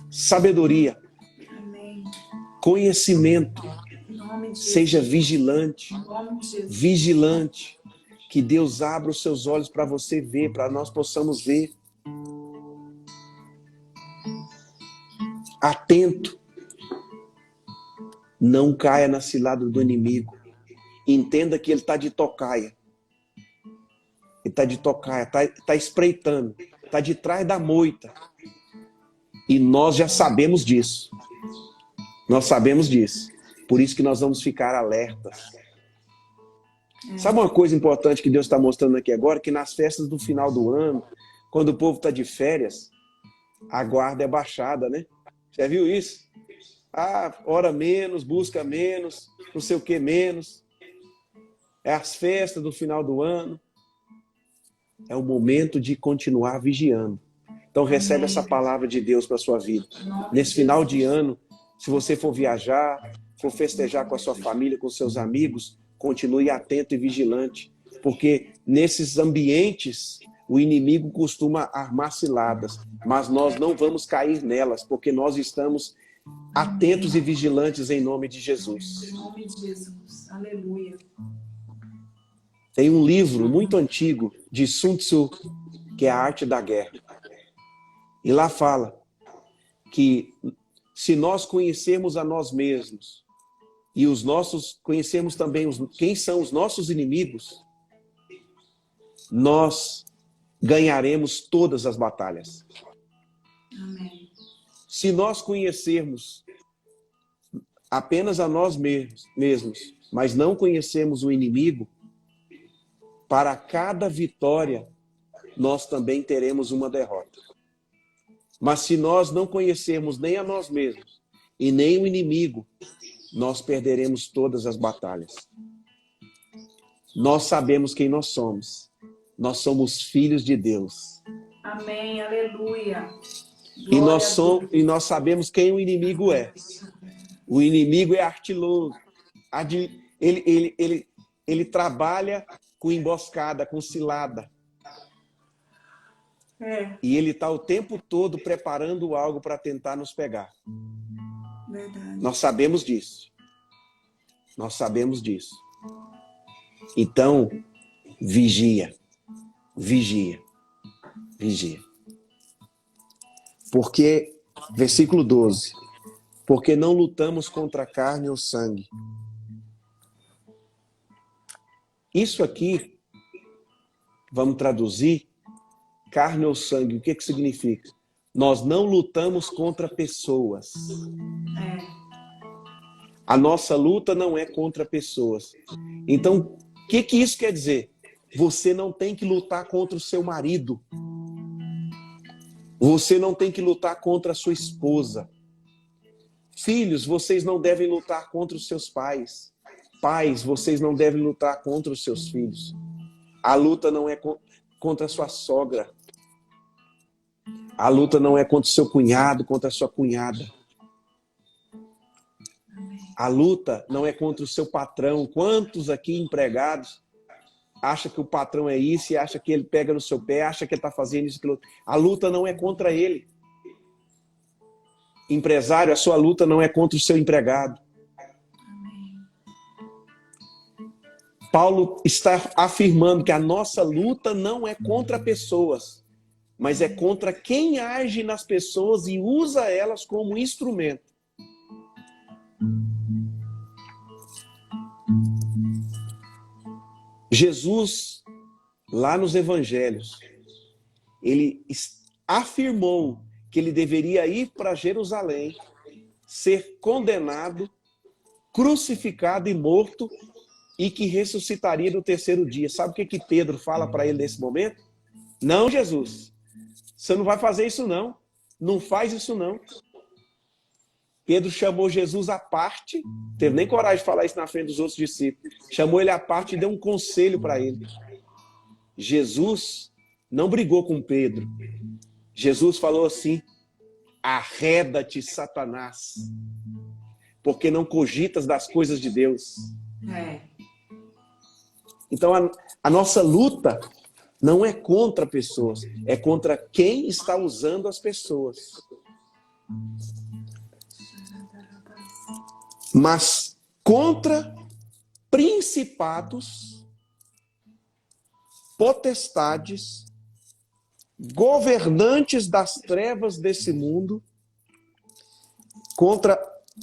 sabedoria, Amém. Conhecimento. Seja vigilante. Vigilante. Que Deus abra os seus olhos para você ver, para nós possamos ver. Atento. Não caia na cilada do inimigo. Entenda que ele está de tocaia. Ele está de tocaia, está espreitando, está de trás da moita. E nós já sabemos disso. Nós sabemos disso. Por isso que nós vamos ficar alertas. Sabe uma coisa importante que Deus está mostrando aqui agora? Que nas festas do final do ano, quando o povo está de férias, a guarda é baixada, né? Já viu isso? Ora menos, busca menos, não sei o que menos. É as festas do final do ano. É o momento de continuar vigiando. Então recebe essa palavra de Deus para a sua vida. Nesse final de ano, se você for viajar, for festejar com a sua família, com seus amigos, continue atento e vigilante. Porque nesses ambientes, o inimigo costuma armar ciladas. Mas nós não vamos cair nelas, porque nós estamos atentos e vigilantes em nome de Jesus. Em nome de Jesus. Aleluia. Tem um livro muito antigo de Sun Tzu, que é a arte da guerra. E lá fala que se nós conhecermos a nós mesmos e conhecermos também quem são os nossos inimigos, nós ganharemos todas as batalhas. Amém. Se nós conhecermos apenas a nós mesmos, mas não conhecermos o inimigo, para cada vitória, nós também teremos uma derrota. Mas se nós não conhecermos nem a nós mesmos e nem o inimigo, nós perderemos todas as batalhas. Nós sabemos quem nós somos. Nós somos filhos de Deus. Amém, aleluia. E nós sabemos quem o inimigo é. O inimigo é artiloso. Ele trabalha com emboscada, com cilada. E ele está o tempo todo preparando algo para tentar nos pegar. Verdade. Nós sabemos disso. Nós sabemos disso. Então, vigia. Vigia. Vigia. Porque, versículo 12. Porque não lutamos contra a carne ou sangue, Isso aqui, vamos traduzir, carne ou sangue, o que que significa? Nós não lutamos contra pessoas. A nossa luta não é contra pessoas. Então, o que que isso quer dizer? Você não tem que lutar contra o seu marido. Você não tem que lutar contra a sua esposa. Filhos, vocês não devem lutar contra os seus pais. Pais, vocês não devem lutar contra os seus filhos. A luta não é contra a sua sogra. A luta não é contra o seu cunhado, contra a sua cunhada. A luta não é contra o seu patrão. Quantos aqui empregados acham que o patrão é isso e acha que ele pega no seu pé, acha que ele está fazendo isso, aquilo. A luta não é contra ele. Empresário, a sua luta não é contra o seu empregado. Paulo está afirmando que a nossa luta não é contra pessoas, mas é contra quem age nas pessoas e usa elas como instrumento. Jesus, lá nos evangelhos, ele afirmou que ele deveria ir para Jerusalém, ser condenado, crucificado e morto, e que ressuscitaria no terceiro dia. Sabe o que Pedro fala para ele nesse momento? Não, Jesus, você não vai fazer isso não. Não faz isso não. Pedro chamou Jesus à parte, teve nem coragem de falar isso na frente dos outros discípulos. Chamou ele à parte e deu um conselho para ele. Jesus não brigou com Pedro. Jesus falou assim: arreda-te, Satanás, porque não cogitas das coisas de Deus. Então a nossa luta não é contra pessoas, é contra quem está usando as pessoas. Mas contra principados, potestades, governantes das trevas desse mundo, contra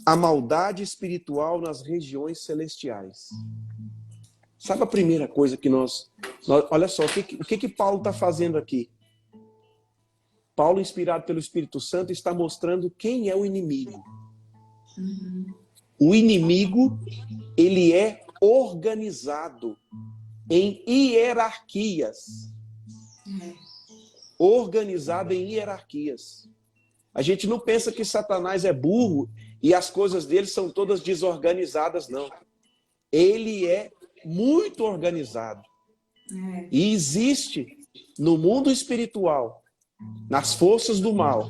a maldade espiritual nas regiões celestiais. Sabe a primeira coisa que nós olha só, o que Paulo está fazendo aqui? Paulo, inspirado pelo Espírito Santo, está mostrando quem é o inimigo. O inimigo, ele é organizado em hierarquias. Organizado em hierarquias. A gente não pensa que Satanás é burro e as coisas dele são todas desorganizadas, não. Ele é muito organizado. E existe no mundo espiritual, nas forças do mal,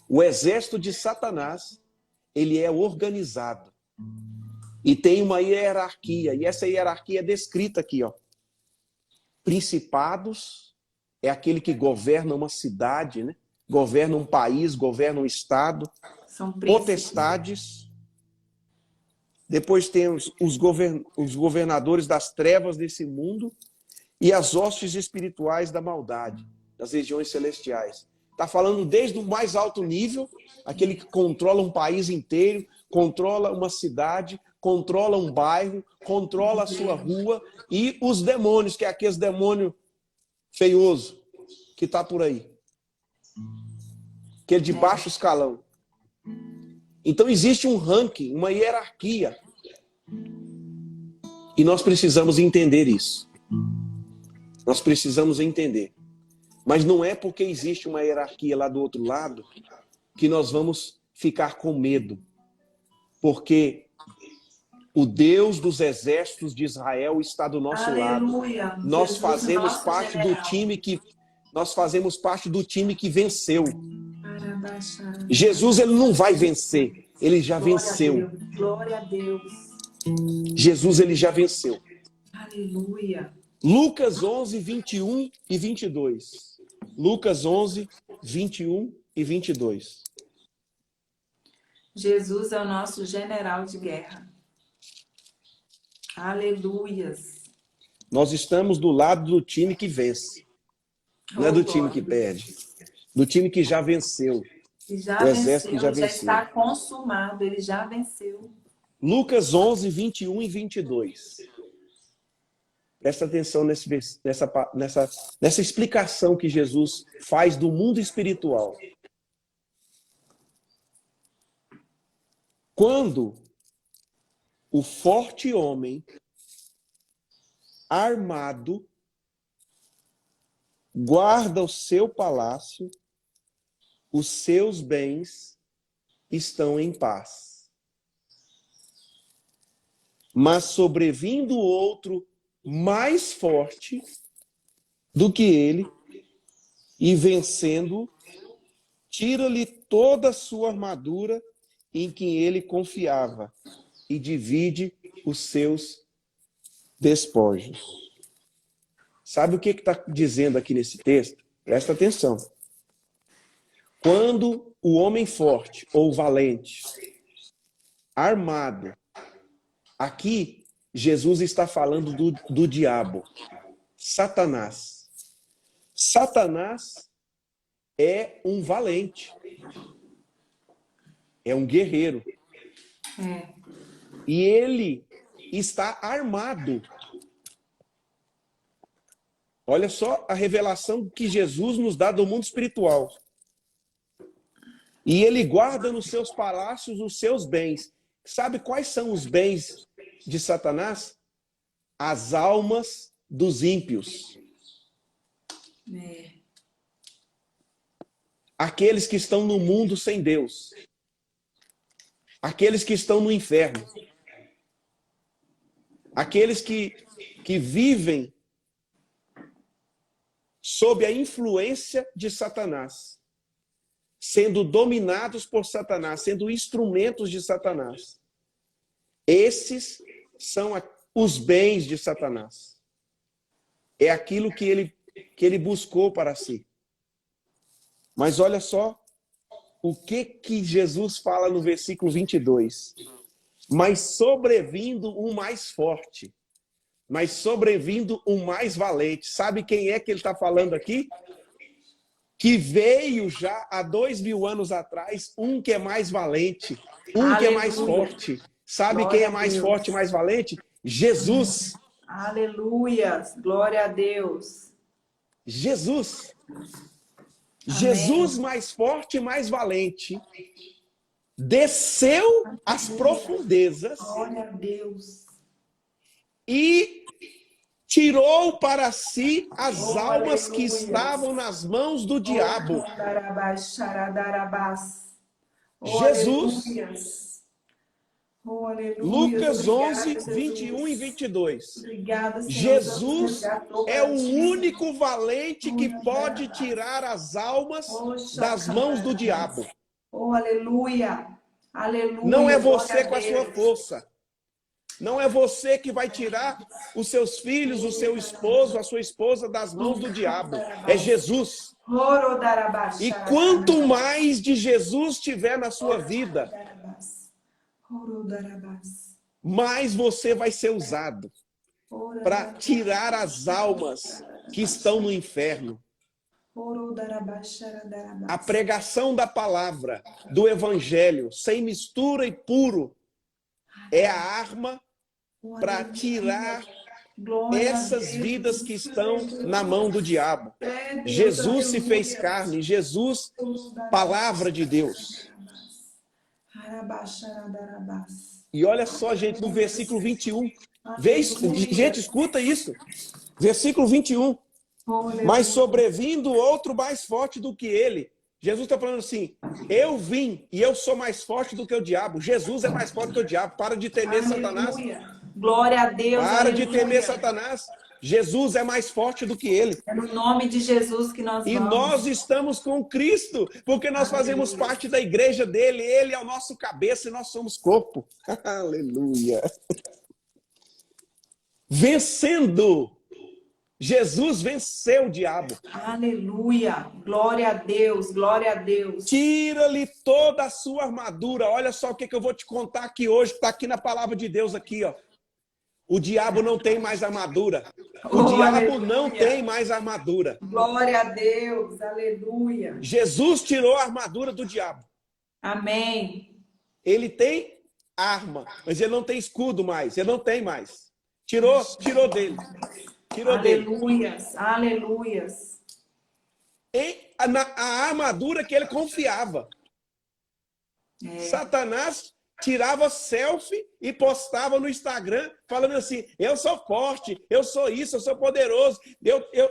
o exército de Satanás, ele é organizado. E tem uma hierarquia, e essa hierarquia é descrita aqui, ó. Principados é aquele que governa uma cidade, né? Governa um país, governa um estado. São príncipes. Potestades. Depois temos os governadores das trevas desse mundo e as hostes espirituais da maldade, das regiões celestiais. Está falando desde o mais alto nível, aquele que controla um país inteiro, controla uma cidade, controla um bairro, controla a sua rua, e os demônios, que é aquele demônio feioso que está por aí. Aquele de baixo escalão. Então existe um ranking, uma hierarquia. E nós precisamos entender isso. Nós precisamos entender. Mas não é porque existe uma hierarquia lá do outro lado que nós vamos ficar com medo. Porque o Deus dos exércitos de Israel está do nosso Aleluia. lado. Nós Jesus, fazemos nosso parte general. nós fazemos parte do time que venceu. Jesus, ele não vai vencer, ele já venceu. Glória a Deus. Jesus, ele já venceu. Aleluia. Lucas 11, 21 e 22. Lucas 11, 21 e 22. Jesus é o nosso general de guerra. Aleluias. Nós estamos do lado do time que vence. Não é do time que perde. Do time que já venceu. Ele já Do exército que já venceu, já venceu. está consumado, ele já venceu. Lucas 11, 21 e 22. Presta atenção nessa explicação que Jesus faz do mundo espiritual. Quando o forte homem armado guarda o seu palácio, os seus bens estão em paz. Mas sobrevindo outro mais forte do que ele, e vencendo, tira-lhe toda a sua armadura em quem ele confiava e divide os seus despojos. Sabe o que está dizendo aqui nesse texto? Presta atenção. Quando o homem forte ou valente, armado, aqui Jesus está falando do diabo, Satanás. Satanás é um valente, é um guerreiro. E ele está armado. Olha só a revelação que Jesus nos dá do mundo espiritual. E ele guarda nos seus palácios os seus bens. Sabe quais são os bens de Satanás? As almas dos ímpios. Aqueles que estão no mundo sem Deus. Aqueles que estão no inferno. Aqueles que vivem sob a influência de Satanás, sendo dominados por Satanás, sendo instrumentos de Satanás. Esses são os bens de Satanás. É aquilo que ele buscou para si. Mas olha só o que Jesus fala no versículo 22. Mas sobrevindo um mais forte, mas sobrevindo um mais valente. Sabe quem é que ele está falando aqui? Que veio já há 2000 anos atrás, um que é mais valente, um que é mais forte. Sabe Glória quem é mais forte e mais valente? Jesus. Aleluia! Glória a Deus. Jesus. Amém. Jesus mais forte e mais valente desceu às profundezas. Glória a Deus. E tirou para si as almas aleluia. que estavam nas mãos do diabo. Jesus. Lucas 11, 21 e 22. Obrigada, Senhor. Jesus é o único valente que pode tirar as almas das mãos do diabo. Oh, aleluia. Aleluia. Não é você com a sua força. Não é você que vai tirar os seus filhos, o seu esposo, a sua esposa das mãos do diabo. É Jesus. E quanto mais de Jesus tiver na sua vida, mais você vai ser usado para tirar as almas que estão no inferno. A pregação da palavra, do evangelho, sem mistura e puro, é a arma para tirar essas vidas que estão na mão do diabo. Jesus se fez carne, Jesus, palavra de Deus. E olha só, gente, no versículo 21. Gente, escuta isso. Versículo 21. Mas sobrevindo outro mais forte do que ele. Jesus está falando assim, eu vim e eu sou mais forte do que o diabo. Jesus é mais forte que o diabo. Para de temer Satanás. Glória a Deus. Para de temer Satanás. Jesus é mais forte do que ele. É no nome de Jesus que nós vamos. E nós estamos com Cristo, porque nós fazemos parte da igreja dele. Ele é o nosso cabeça e nós somos corpo. Aleluia. Vencendo. Jesus venceu o diabo. Aleluia. Glória a Deus. Glória a Deus. Tira-lhe toda a sua armadura. Olha só o que eu vou te contar aqui hoje. Está aqui na palavra de Deus aqui, ó. O diabo não tem mais armadura. O diabo não tem mais armadura. Glória a Deus. Aleluia. Jesus tirou a armadura do diabo. Amém. Ele tem arma, mas ele não tem escudo mais. Ele não tem mais. Tirou dele. Tirou dele. Aleluias, aleluias. A armadura que ele confiava. Satanás tirava selfie e postava no Instagram, falando assim, eu sou forte, eu sou isso, eu sou poderoso,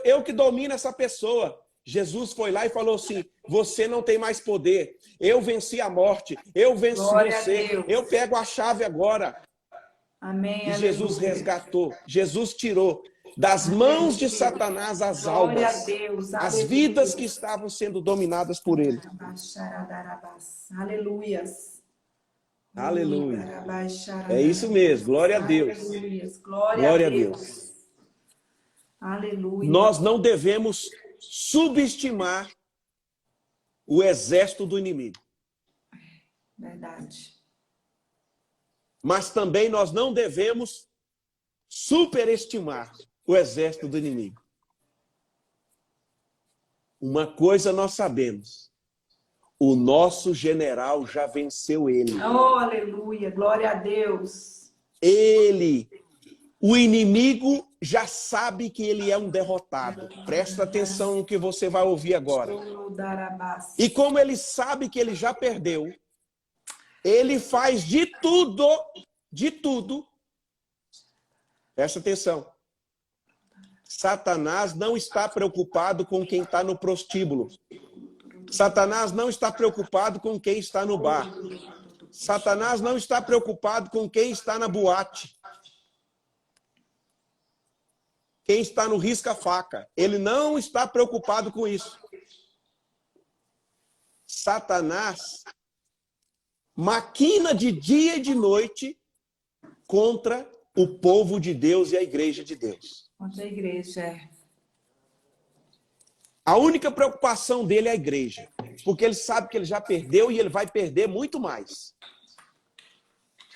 eu que domino essa pessoa. Jesus foi lá e falou assim, você não tem mais poder, eu venci a morte, eu venci você, eu pego a chave agora. Amém, e Jesus resgatou, Jesus tirou das mãos de Satanás as almas, as vidas que estavam sendo dominadas por ele. Aleluias. Aleluia. É isso mesmo. Glória a Deus. Glória a Deus. Aleluia. Nós não devemos subestimar o exército do inimigo. Verdade. Mas também nós não devemos superestimar o exército do inimigo. Uma coisa nós sabemos. O nosso general já venceu ele. Oh, aleluia. Glória a Deus. O inimigo já sabe que ele é um derrotado. Presta atenção no que você vai ouvir agora. E como ele sabe que ele já perdeu, ele faz de tudo. Presta atenção. Satanás não está preocupado com quem está no prostíbulo. Satanás não está preocupado com quem está no bar. Satanás não está preocupado com quem está na boate. Quem está no risca-faca. Ele não está preocupado com isso. Satanás maquina de dia e de noite contra o povo de Deus e a igreja de Deus. Contra a igreja, A única preocupação dele é a igreja. Porque ele sabe que ele já perdeu e ele vai perder muito mais.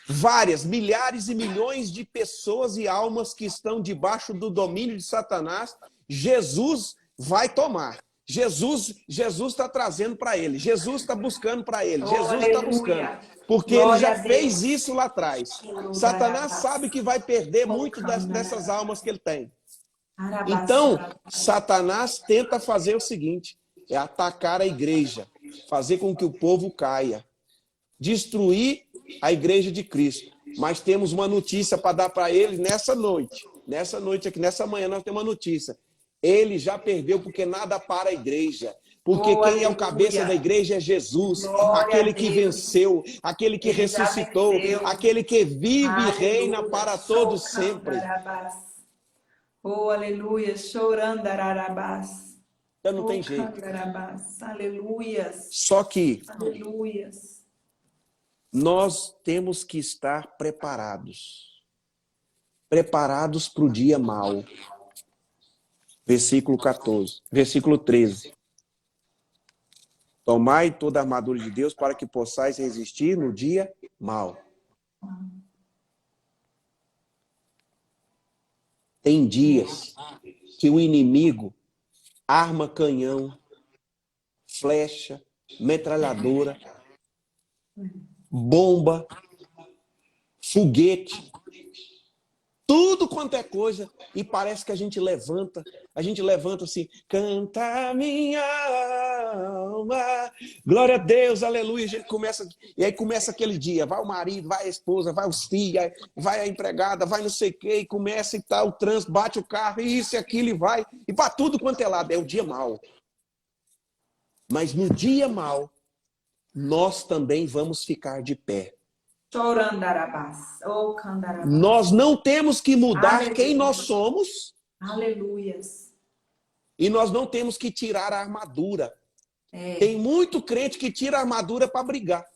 Várias, milhares e milhões de pessoas e almas que estão debaixo do domínio de Satanás, Jesus vai tomar. Jesus está trazendo para ele. Jesus está buscando para ele. Jesus está buscando. Porque ele já fez isso lá atrás. Satanás sabe que vai perder muito dessas almas que ele tem. Então, Satanás tenta fazer o seguinte, é atacar a igreja, fazer com que o povo caia, destruir a igreja de Cristo. Mas temos uma notícia para dar para ele nessa noite. Nessa noite aqui, nessa manhã, nós temos uma notícia. Ele já perdeu porque nada para a igreja. Porque quem é o cabeça da igreja é Jesus, aquele que venceu, aquele que ressuscitou, aquele que vive e reina para todos sempre. Oh, aleluia, chorando, ararabás. Então não tem jeito. Aleluias. Só que aleluias. Nós temos que estar preparados. Preparados para o dia mau. Versículo 14, versículo 13. Tomai toda a armadura de Deus para que possais resistir no dia mau. Tem dias que o inimigo arma canhão, flecha, metralhadora, bomba, foguete, tudo quanto é coisa, e parece que a gente levanta assim, canta minha alma, glória a Deus, aleluia, a gente começa, e aí começa aquele dia, vai o marido, vai a esposa, vai os filhos, vai a empregada, vai não sei o que, e começa e tal, o trânsito, bate o carro, e isso e aquilo, e vai, e para tudo quanto é lado, é o dia mau. Mas no dia mau, nós também vamos ficar de pé. Nós não temos que mudar aleluia. Quem nós somos. Aleluias. E nós não temos que tirar a armadura. Tem muito crente que tira a armadura para brigar.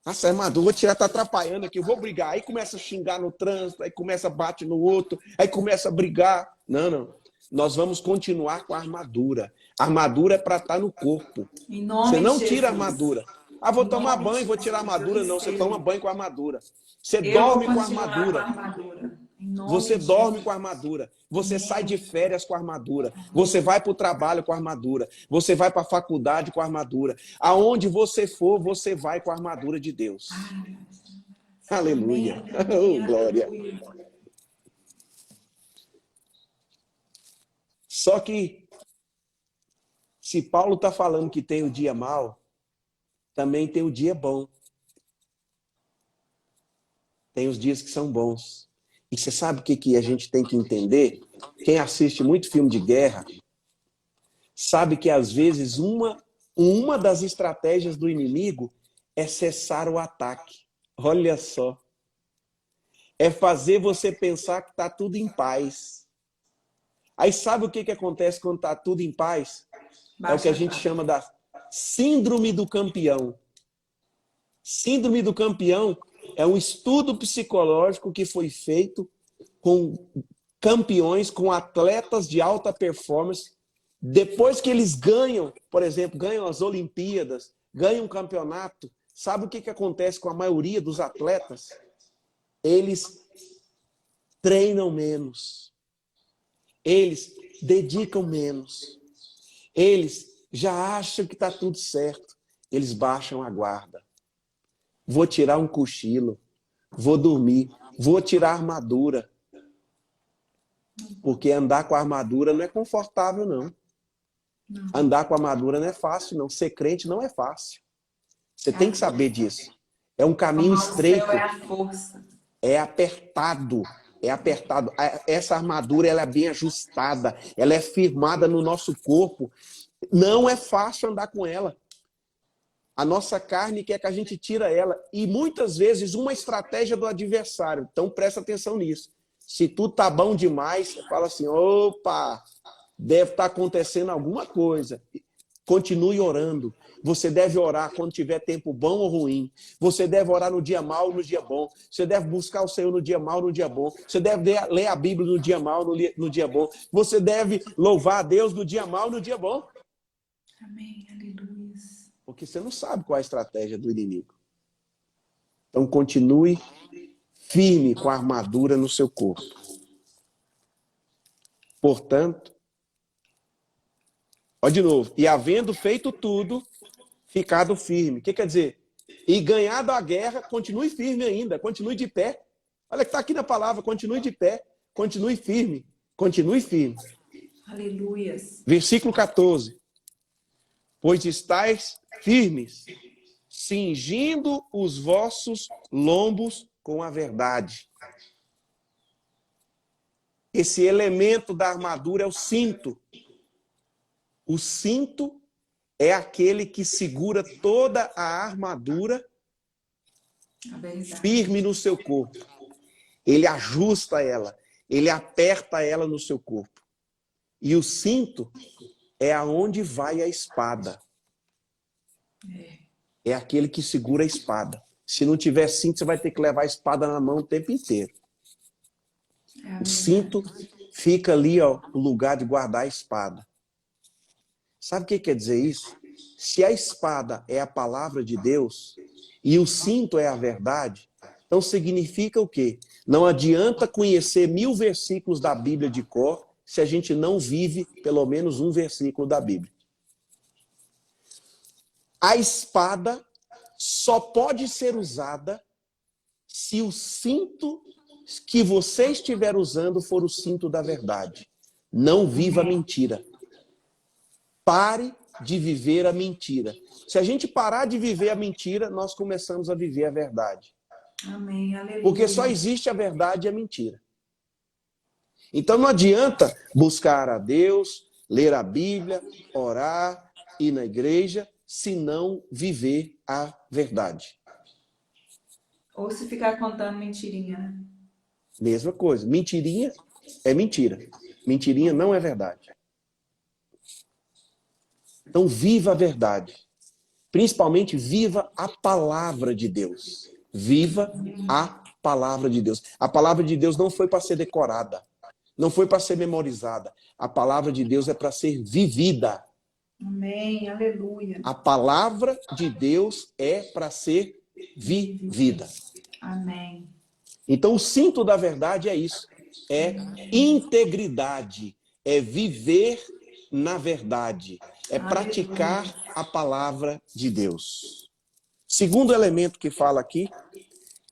Nossa, a armadura, vou tirar, tá atrapalhando aqui, eu vou brigar. Aí começa a xingar no trânsito, aí começa a bater no outro, aí começa a brigar. Não. Nós vamos continuar com a armadura. A armadura é para estar no corpo. Você não tira a armadura. Ah, vou tomar banho, vou tirar a armadura. Não, você toma banho com a armadura. Você dorme com a armadura. Você dorme com a armadura. Você sai de férias com a armadura. Você vai para o trabalho com a armadura. Você vai para a faculdade com a armadura. Aonde você for, você vai com a armadura de Deus. Aleluia. Oh, glória. Só que, se Paulo está falando que tem o dia mau, também tem o dia bom. Tem os dias que são bons. E você sabe o que a gente tem que entender? Quem assiste muito filme de guerra, sabe que às vezes uma das estratégias do inimigo é cessar o ataque. Olha só. É fazer você pensar que está tudo em paz. Aí sabe o que acontece quando está tudo em paz? É o que a gente chama da síndrome do campeão. Síndrome do campeão é um estudo psicológico que foi feito com campeões, com atletas de alta performance. Depois que eles ganham, por exemplo, ganham as Olimpíadas, ganham um campeonato, sabe o que acontece com a maioria dos atletas? Eles treinam menos. Eles dedicam menos. Eles já acham que está tudo certo. Eles baixam a guarda. Vou tirar um cochilo. Vou dormir. Vou tirar a armadura. Porque andar com a armadura não é confortável, não. Andar com a armadura não é fácil, não. Ser crente não é fácil. Você tem que saber disso. É um caminho estreito. É a força. É apertado. É apertado. Essa armadura ela é bem ajustada. Ela é firmada no nosso corpo. Não é fácil andar com ela. A nossa carne quer que a gente tira ela. E muitas vezes uma estratégia do adversário. Então presta atenção nisso. Se tudo tá bom demais, você fala assim, opa, deve estar acontecendo alguma coisa. Continue orando. Você deve orar quando tiver tempo bom ou ruim. Você deve orar no dia mau ou no dia bom. Você deve buscar o Senhor no dia mau ou no dia bom. Você deve ler a Bíblia no dia mau ou no dia bom. Você deve louvar a Deus no dia mau ou no dia bom. Amém, aleluia. Porque você não sabe qual é a estratégia do inimigo. Então continue firme com a armadura no seu corpo. Portanto, ó de novo, e havendo feito tudo, ficado firme. O que quer dizer? E ganhado a guerra, continue firme ainda, continue de pé. Olha que está aqui na palavra, continue de pé, continue firme, continue firme. Aleluias. Versículo 14. Pois estáis firmes, cingindo os vossos lombos com a verdade. Esse elemento da armadura é o cinto. O cinto é aquele que segura toda a armadura firme no seu corpo. Ele ajusta ela, ele aperta ela no seu corpo. E o cinto é aonde vai a espada. É aquele que segura a espada. Se não tiver cinto, você vai ter que levar a espada na mão o tempo inteiro. O cinto fica ali, ó, o lugar de guardar a espada. Sabe o que quer dizer isso? Se a espada é a palavra de Deus e o cinto é a verdade, então significa o quê? Não adianta conhecer 1000 versículos da Bíblia de cor se a gente não vive pelo menos um versículo da Bíblia. A espada só pode ser usada se o cinto que você estiver usando for o cinto da verdade. Não viva a mentira. Pare de viver a mentira. Se a gente parar de viver a mentira, nós começamos a viver a verdade. Amém, aleluia. Porque só existe a verdade e a mentira. Então não adianta buscar a Deus, ler a Bíblia, orar, ir na igreja, se não viver a verdade. Ou se ficar contando mentirinha, né? Mesma coisa. Mentirinha é mentira. Mentirinha não é verdade. Então viva a verdade. Principalmente viva a palavra de Deus. Viva a palavra de Deus. A palavra de Deus não foi para ser decorada. Não foi para ser memorizada. A palavra de Deus é para ser vivida. Amém, aleluia. A palavra de Deus é para ser vivida. Amém. Então o cinto da verdade é isso. É integridade. É viver na verdade. É praticar a palavra de Deus. Segundo elemento que fala aqui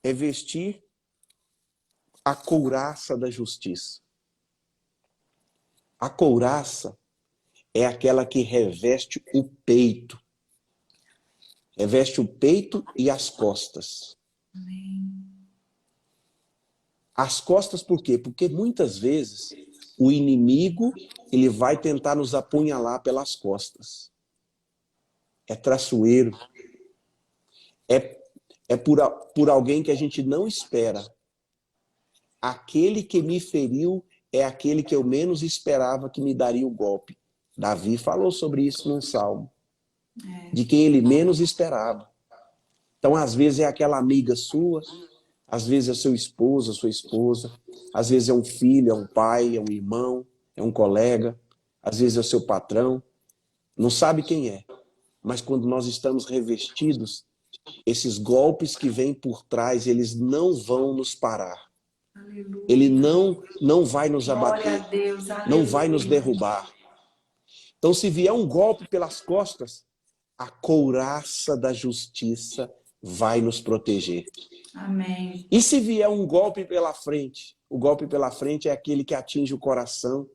é vestir a couraça da justiça. A couraça é aquela que reveste o peito. Reveste o peito e as costas. As costas por quê? Porque muitas vezes o inimigo ele vai tentar nos apunhalar pelas costas. É traiçoeiro. É por alguém que a gente não espera. Aquele que me feriu é aquele que eu menos esperava que me daria o golpe. Davi falou sobre isso num salmo. De quem ele menos esperava. Então, às vezes, é aquela amiga sua, às vezes é seu esposo, sua esposa, às vezes é um filho, é um pai, é um irmão, é um colega, às vezes é o seu patrão. Não sabe quem é. Mas quando nós estamos revestidos, esses golpes que vêm por trás, eles não vão nos parar. Aleluia. Ele não vai nos Glória a abater, Deus, não vai nos aleluia. derrubar. Então, se vier um golpe pelas costas, a couraça da justiça vai nos proteger. Amém. E se vier um golpe pela frente? O golpe pela frente é aquele que atinge o coração,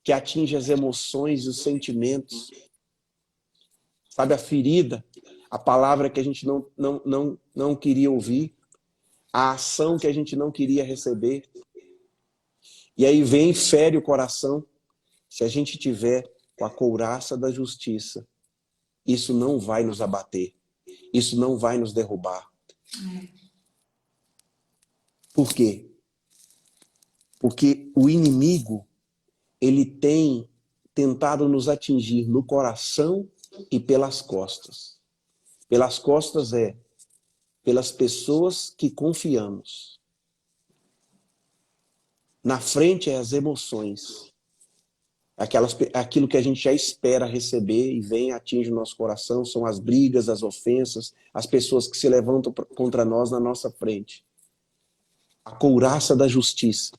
que atinge as emoções e os sentimentos. Sabe, a ferida, a palavra que a gente não queria ouvir, a ação que a gente não queria receber. E aí vem e fere o coração. Se a gente tiver com a couraça da justiça, isso não vai nos abater. Isso não vai nos derrubar. Por quê? Porque o inimigo, ele tem tentado nos atingir no coração e pelas costas. Pelas costas pelas pessoas que confiamos. Na frente é as emoções. Aquilo que a gente já espera receber e vem e atinge o nosso coração, são as brigas, as ofensas, as pessoas que se levantam contra nós na nossa frente. A couraça da justiça.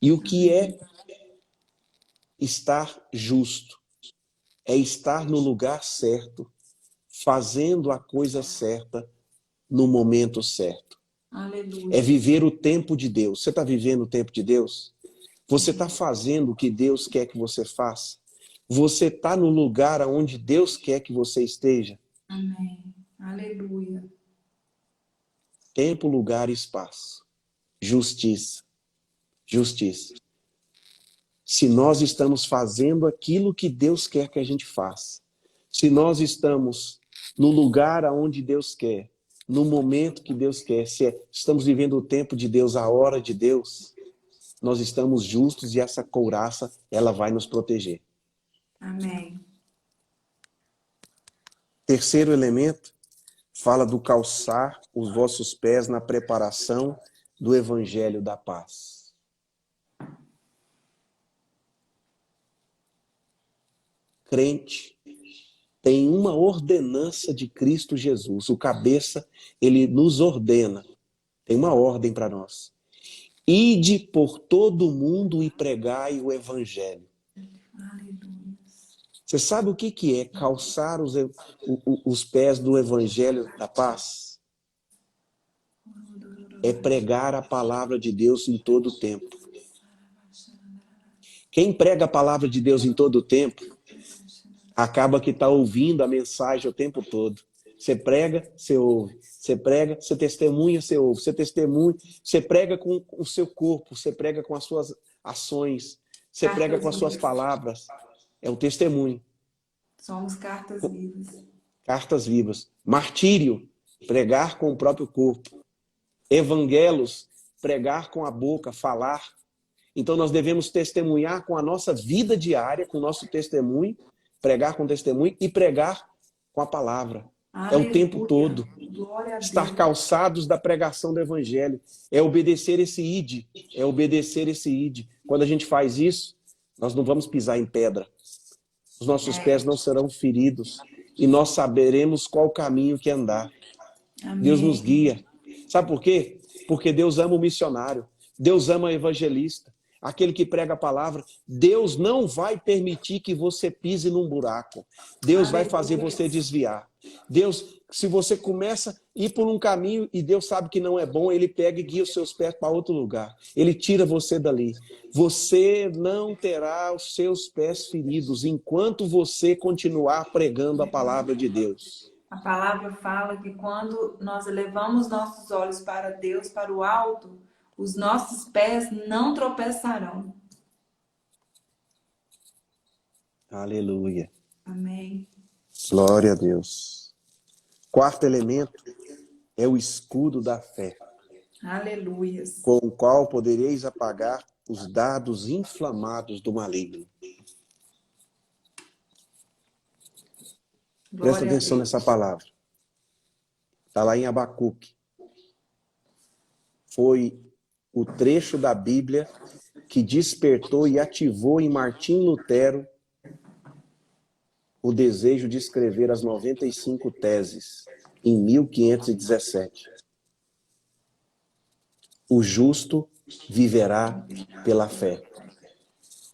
E o que é estar justo? É estar no lugar certo, fazendo a coisa certa no momento certo. Aleluia. É viver o tempo de Deus. Você está vivendo o tempo de Deus? Você está fazendo o que Deus quer que você faça? Você está no lugar onde Deus quer que você esteja? Amém. Aleluia. Tempo, lugar e espaço. Justiça. Justiça. Se nós estamos fazendo aquilo que Deus quer que a gente faça, se nós estamos no lugar aonde Deus quer, no momento que Deus quer, se estamos vivendo o tempo de Deus, a hora de Deus, nós estamos justos e essa couraça, ela vai nos proteger. Amém. Terceiro elemento, fala do calçar os vossos pés na preparação do evangelho da paz. Crente tem uma ordenança de Cristo Jesus. O cabeça, ele nos ordena. Tem uma ordem para nós. Ide por todo mundo e pregai o evangelho. Aleluia. Você sabe o que é calçar os pés do evangelho da paz? É pregar a palavra de Deus em todo o tempo. Quem prega a palavra de Deus em todo o tempo, acaba que está ouvindo a mensagem o tempo todo. Você prega, você ouve. Você prega, você testemunha, você ouve. Você testemunha, você prega com o seu corpo, você prega com as suas ações, você prega com as suas palavras. É o testemunho. Somos cartas vivas. Cartas vivas. Martírio, pregar com o próprio corpo. Evangelos, pregar com a boca, falar. Então nós devemos testemunhar com a nossa vida diária, com o nosso testemunho, pregar com testemunho e pregar com a palavra. Aleluia. É o tempo todo. Glória a Estar Deus. calçados da pregação do evangelho. É obedecer esse ide. É obedecer esse ide. Quando a gente faz isso, nós não vamos pisar em pedra. Os nossos pés não serão feridos. E nós saberemos qual caminho que andar. Amém. Deus nos guia. Sabe por quê? Porque Deus ama o missionário. Deus ama o evangelista. aquele que prega a palavra, Deus não vai permitir que você pise num buraco. Deus vai fazer você desviar. Deus, se você começa a ir por um caminho e Deus sabe que não é bom, Ele pega e guia os seus pés para outro lugar. Ele tira você dali. Você não terá os seus pés feridos enquanto você continuar pregando a palavra de Deus. A palavra fala que quando nós elevamos nossos olhos para Deus, para o alto, os nossos pés não tropeçarão. Aleluia. Amém. Glória a Deus. Quarto elemento é o escudo da fé, Aleluias. com o qual podereis apagar os dardos inflamados do maligno. Presta atenção nessa palavra. Está lá em Abacuque. Foi o trecho da Bíblia que despertou e ativou em Martim Lutero o desejo de escrever as 95 teses em 1517. O justo viverá pela fé.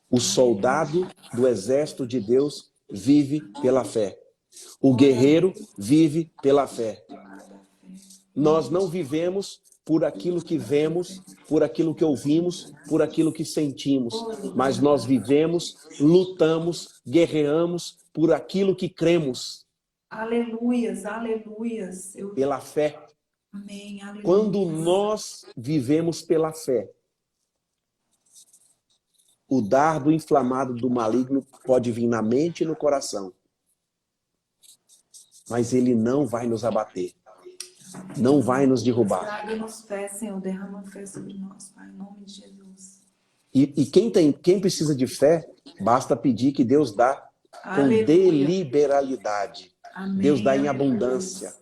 O soldado do exército de Deus vive pela fé. O guerreiro vive pela fé. Nós não vivemos por aquilo que vemos, por aquilo que ouvimos, por aquilo que sentimos, mas nós vivemos, lutamos, guerreamos por aquilo que cremos. Aleluias, aleluias. Pela fé. Amém, aleluia. Quando nós vivemos pela fé, o dardo inflamado do maligno pode vir na mente e no coração, mas ele não vai nos abater, não vai nos derrubar. Traga-nos fé, Senhor, derrama fé sobre nós, Pai, em nome de Jesus. E quem precisa de fé, basta pedir que Deus dá com deliberalidade. Amém, Deus dá em aleluia. abundância.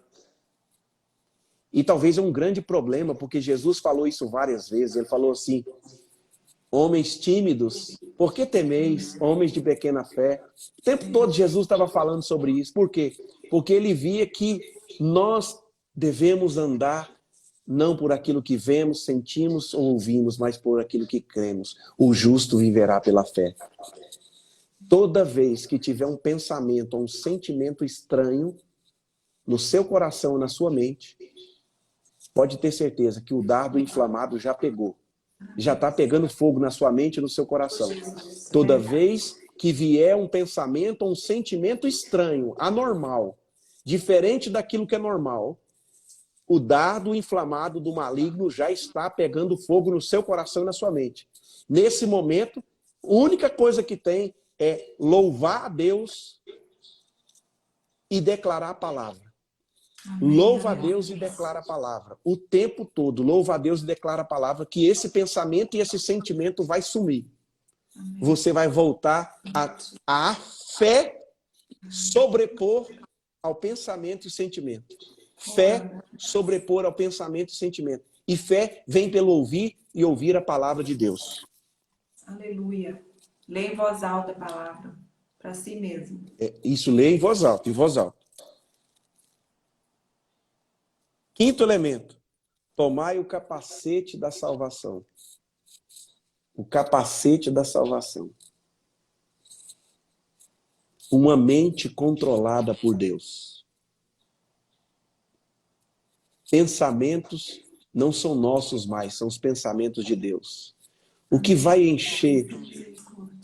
E talvez é um grande problema, porque Jesus falou isso várias vezes. Ele falou assim: homens tímidos, por que temeis? Homens de pequena fé. O tempo todo Jesus estava falando sobre isso. Por quê? Porque ele via que nós devemos andar não por aquilo que vemos, sentimos ou ouvimos, mas por aquilo que cremos. O justo viverá pela fé. Toda vez que tiver um pensamento ou um sentimento estranho no seu coração ou na sua mente, pode ter certeza que o dardo inflamado já pegou. Já está pegando fogo na sua mente e no seu coração. Toda vez que vier um pensamento ou um sentimento estranho, anormal, diferente daquilo que é normal, o dardo inflamado do maligno já está pegando fogo no seu coração e na sua mente. Nesse momento, a única coisa que tem é louvar a Deus e declarar a palavra. Amém, Louva a aleluia. Deus e declara a palavra. O tempo todo, louva a Deus e declara a palavra, que esse pensamento e esse sentimento vai sumir. Amém. Você vai voltar a fé sobrepor ao pensamento e sentimento. Fé sobrepor ao pensamento e sentimento. E fé vem pelo ouvir e ouvir a palavra de Deus. Aleluia. Lê em voz alta a palavra, para si mesmo. Isso, lê em voz alta, em voz alta. Quinto elemento. Tomai o capacete da salvação. O capacete da salvação. Uma mente controlada por Deus. Pensamentos não são nossos mais, são os pensamentos de Deus. O que vai encher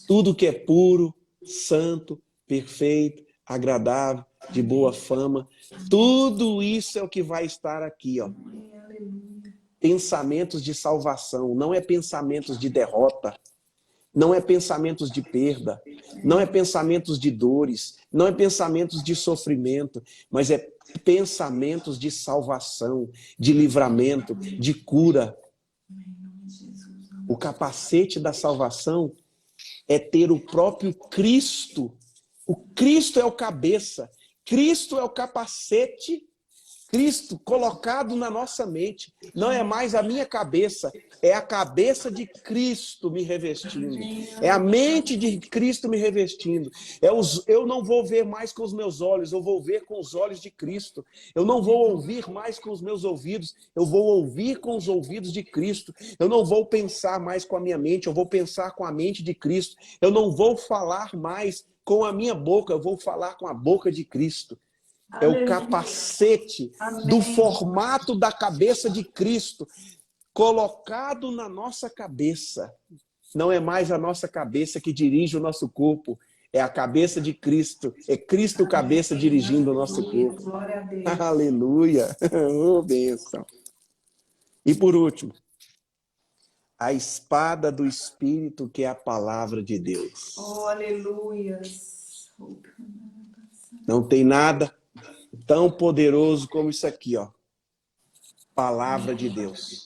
tudo que é puro, santo, perfeito, agradável, de boa fama, tudo isso é o que vai estar aqui, ó. Pensamentos de salvação, não é pensamentos de derrota, não é pensamentos de perda, não é pensamentos de dores, não é pensamentos de sofrimento, mas é pensamentos de salvação, de livramento, de cura. O capacete da salvação é ter o próprio Cristo. O Cristo é o cabeça, Cristo é o capacete, Cristo colocado na nossa mente. Não é mais a minha cabeça, é a cabeça de Cristo me revestindo. É a mente de Cristo me revestindo. Eu não vou ver mais com os meus olhos, eu vou ver com os olhos de Cristo. Eu não vou ouvir mais com os meus ouvidos, eu vou ouvir com os ouvidos de Cristo. Eu não vou pensar mais com a minha mente, eu vou pensar com a mente de Cristo. Eu não vou falar mais com a minha boca, eu vou falar com a boca de Cristo. É o capacete do formato da cabeça de Cristo colocado na nossa cabeça. Não é mais a nossa cabeça que dirige o nosso corpo, é a cabeça de Cristo. É Cristo cabeça dirigindo o nosso corpo. Glória a Deus. Aleluia! Oh, bênção! E por último, a espada do Espírito, que é a palavra de Deus. Oh, aleluias. Não tem nada tão poderoso como isso aqui, ó. Palavra de Deus.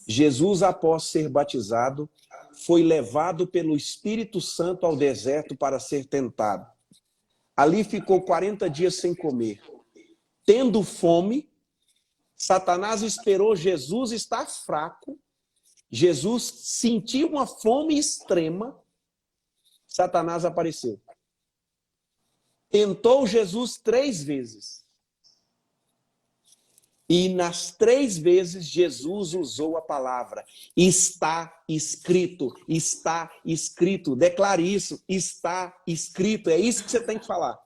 Jesus, após ser batizado, foi levado pelo Espírito Santo ao deserto para ser tentado. Ali ficou 40 dias sem comer. Tendo fome, Satanás esperou Jesus estar fraco. Jesus sentiu uma fome extrema. Satanás apareceu. Tentou Jesus 3 vezes. E nas 3 vezes Jesus usou a palavra. Está escrito, está escrito. Declare isso, está escrito. É isso que você tem que falar.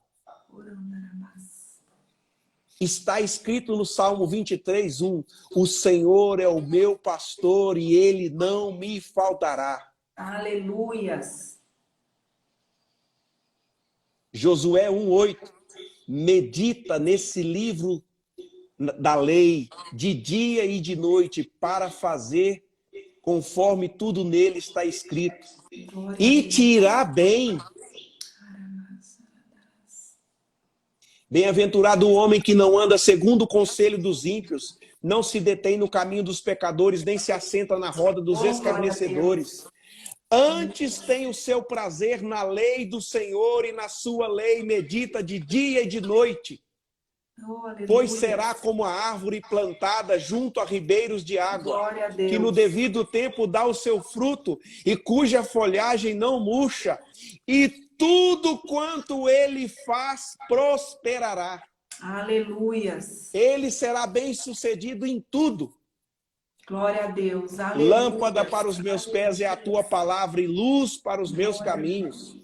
Está escrito no Salmo 23, 1. O Senhor é o meu pastor e ele não me faltará. Aleluias. Josué 1:8. Medita nesse livro da lei de dia e de noite para fazer conforme tudo nele está escrito. E te irá bem. Bem-aventurado o homem que não anda segundo o conselho dos ímpios, não se detém no caminho dos pecadores, nem se assenta na roda dos escarnecedores. Antes tem o seu prazer na lei do Senhor e na sua lei medita de dia e de noite. Pois será como a árvore plantada junto a ribeiros de água, que no devido tempo dá o seu fruto e cuja folhagem não murcha, e tudo quanto ele faz prosperará. Aleluias. Ele será bem-sucedido em tudo. Glória a Deus. Aleluia. Lâmpada para os meus pés é a tua palavra e luz para os meus caminhos.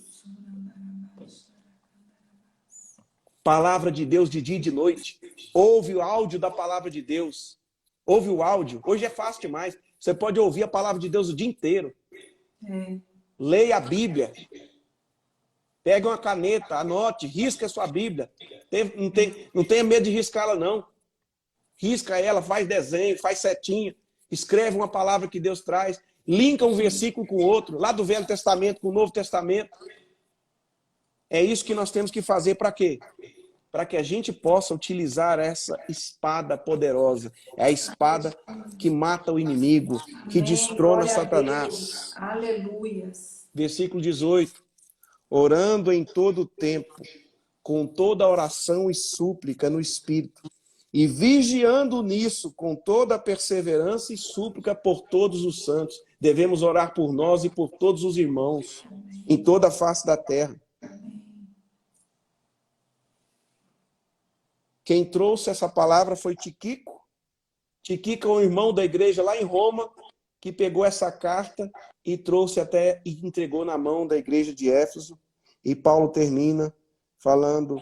Palavra de Deus de dia e de noite. Ouve o áudio da palavra de Deus. Ouve o áudio. Hoje é fácil demais. Você pode ouvir a palavra de Deus o dia inteiro. Leia a Bíblia. Pega uma caneta, anote, risca a sua Bíblia. Não tenha medo de riscá-la, não. Risca ela, faz desenho, faz setinha. Escreve uma palavra que Deus traz. Linka um versículo com o outro. Lá do Velho Testamento com o Novo Testamento. É isso que nós temos que fazer para quê? Para que a gente possa utilizar essa espada poderosa. É a espada que mata o inimigo, que destrona Satanás. Aleluias. Versículo 18. Orando em todo o tempo, com toda oração e súplica no Espírito, e vigiando nisso com toda a perseverança e súplica por todos os santos. Devemos orar por nós e por todos os irmãos, em toda a face da terra. Quem trouxe essa palavra foi Tiquico. Tiquico é um irmão da igreja lá em Roma, que pegou essa carta e trouxe até e entregou na mão da igreja de Éfeso. E Paulo termina falando: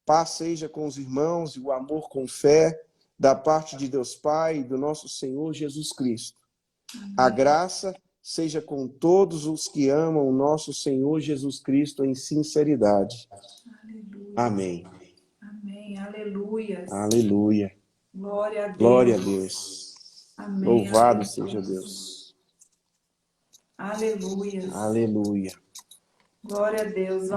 paz seja com os irmãos e o amor com fé, da parte de Deus Pai e do nosso Senhor Jesus Cristo. A graça seja com todos os que amam o nosso Senhor Jesus Cristo em sinceridade. Aleluia. Amém. Amém. Aleluia. Aleluia. Glória a Deus. Glória a Deus. Amém. Louvado Aleluia. seja Deus. Aleluia. Aleluia. Glória a Deus.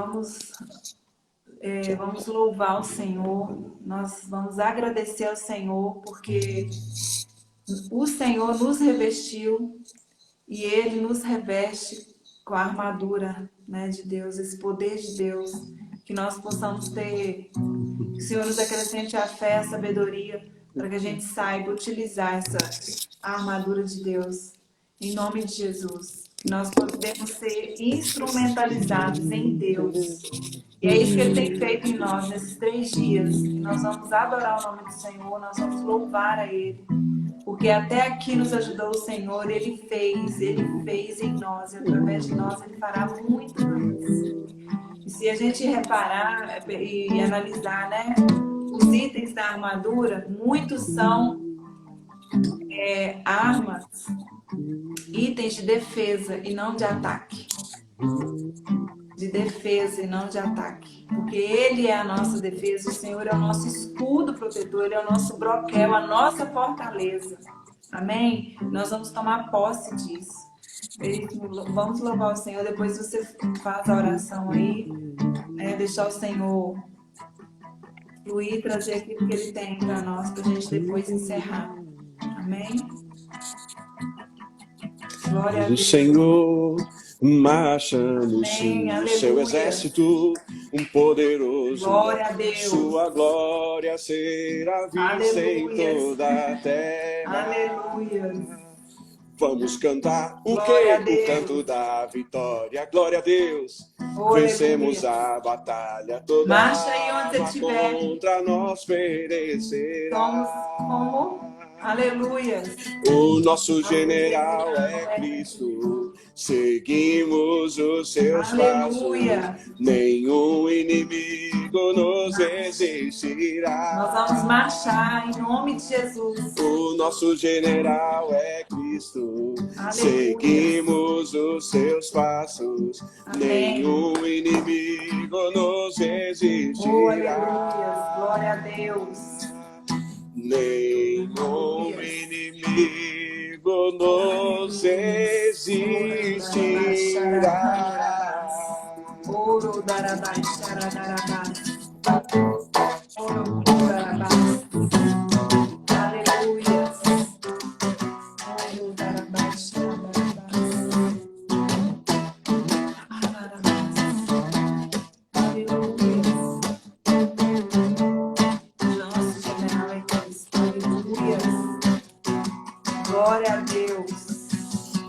Vamos louvar o Senhor. Nós vamos agradecer ao Senhor porque o Senhor nos revestiu e Ele nos reveste com a armadura, né, de Deus, esse poder de Deus, que nós possamos ter Que o Senhor nos acrescente a fé, a sabedoria, para que a gente saiba utilizar essa armadura de Deus. Em nome de Jesus. Nós podemos ser instrumentalizados em Deus. E é isso que Ele tem feito em nós nesses 3 dias. Nós vamos adorar o nome do Senhor, nós vamos louvar a Ele. Porque até aqui nos ajudou o Senhor, Ele fez em nós. E através de nós Ele fará muito mais. E se a gente reparar e analisar, né, os itens da armadura, muitos são armas, itens de defesa e não de ataque. De defesa e não de ataque. Porque Ele é a nossa defesa, o Senhor é o nosso escudo protetor, Ele é o nosso broquel, a nossa fortaleza. Amém? Nós vamos tomar posse disso. Vamos louvar o Senhor, depois você faz a oração aí, deixar o Senhor fluir, trazer aquilo que Ele tem para nós, para a gente depois encerrar. Amém? Glória a O Deus. Senhor marcha no Amém, seu aleluia. exército, um poderoso. Glória a Deus. Sua glória será vista em Aleluia. toda a terra. Aleluia. Vamos cantar o Glória a quê? Deus. O canto da vitória. Glória a Deus. Oh, Vencemos aleluia. a batalha toda. Marcha aí onde você arma estiver. contra nós perecerá. Somos como? Aleluia. O nosso general é Cristo. Seguimos os seus Aleluia. passos. Nenhum inimigo nos resistirá. Nós vamos marchar em nome de Jesus. O nosso general é Cristo. Aleluia. Seguimos os seus passos. Amém. Nenhum inimigo nos Oh, resistirá. aleluia. Glória a Deus. Nenhum inimigo nos resistirá. Ouro darabá, xaradarabá. Ouro darabá. Aleluia. Ouro darabá, xaradarabá. Aleluia. Nosso general é Cristo. Aleluia. Glória a Deus.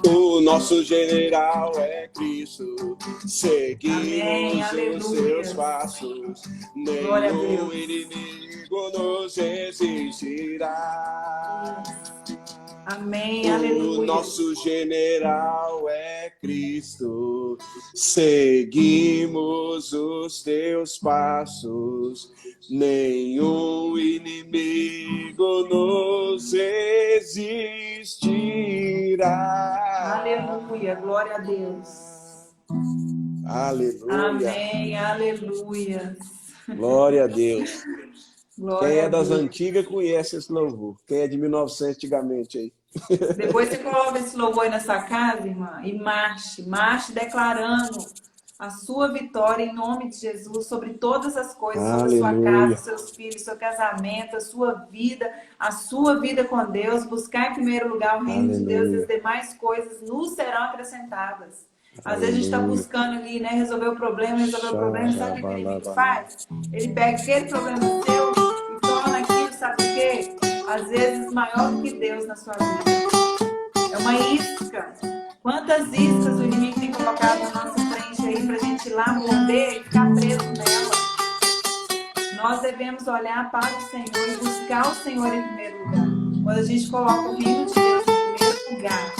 O nosso general é Cristo. Seguimos Amém, os aleluia. seus passos. Glória a Nenhum Deus. inimigo nos resistirá. Amém, O aleluia. nosso general é Cristo. Seguimos os teus passos. Nenhum inimigo nos resistirá. Aleluia, glória a Deus. Aleluia. Amém, aleluia. Glória a Deus. Glória Quem é a das Deus. antigas conhece esse louvor. Quem é de 1900 antigamente aí? Depois você coloca esse louvor aí na sua casa, irmã, e marche declarando a sua vitória em nome de Jesus sobre todas as coisas, sobre a sua Aleluia. casa, seus filhos, seu casamento, a sua vida com Deus. Buscar em primeiro lugar o reino de Deus e as demais coisas nos serão acrescentadas. Às vezes a gente está buscando ali, né, resolver o problema, sabe o que o inimigo faz? Ele pega aquele problema seu e torna aquilo, sabe o quê? Às vezes maior do que Deus na sua vida. É uma isca. Quantas iscas o inimigo tem colocado na nossa frente aí pra gente ir lá morder e ficar preso nela? Nós devemos olhar para o Senhor e buscar o Senhor em primeiro lugar. Quando a gente coloca o reino de Deus em primeiro lugar,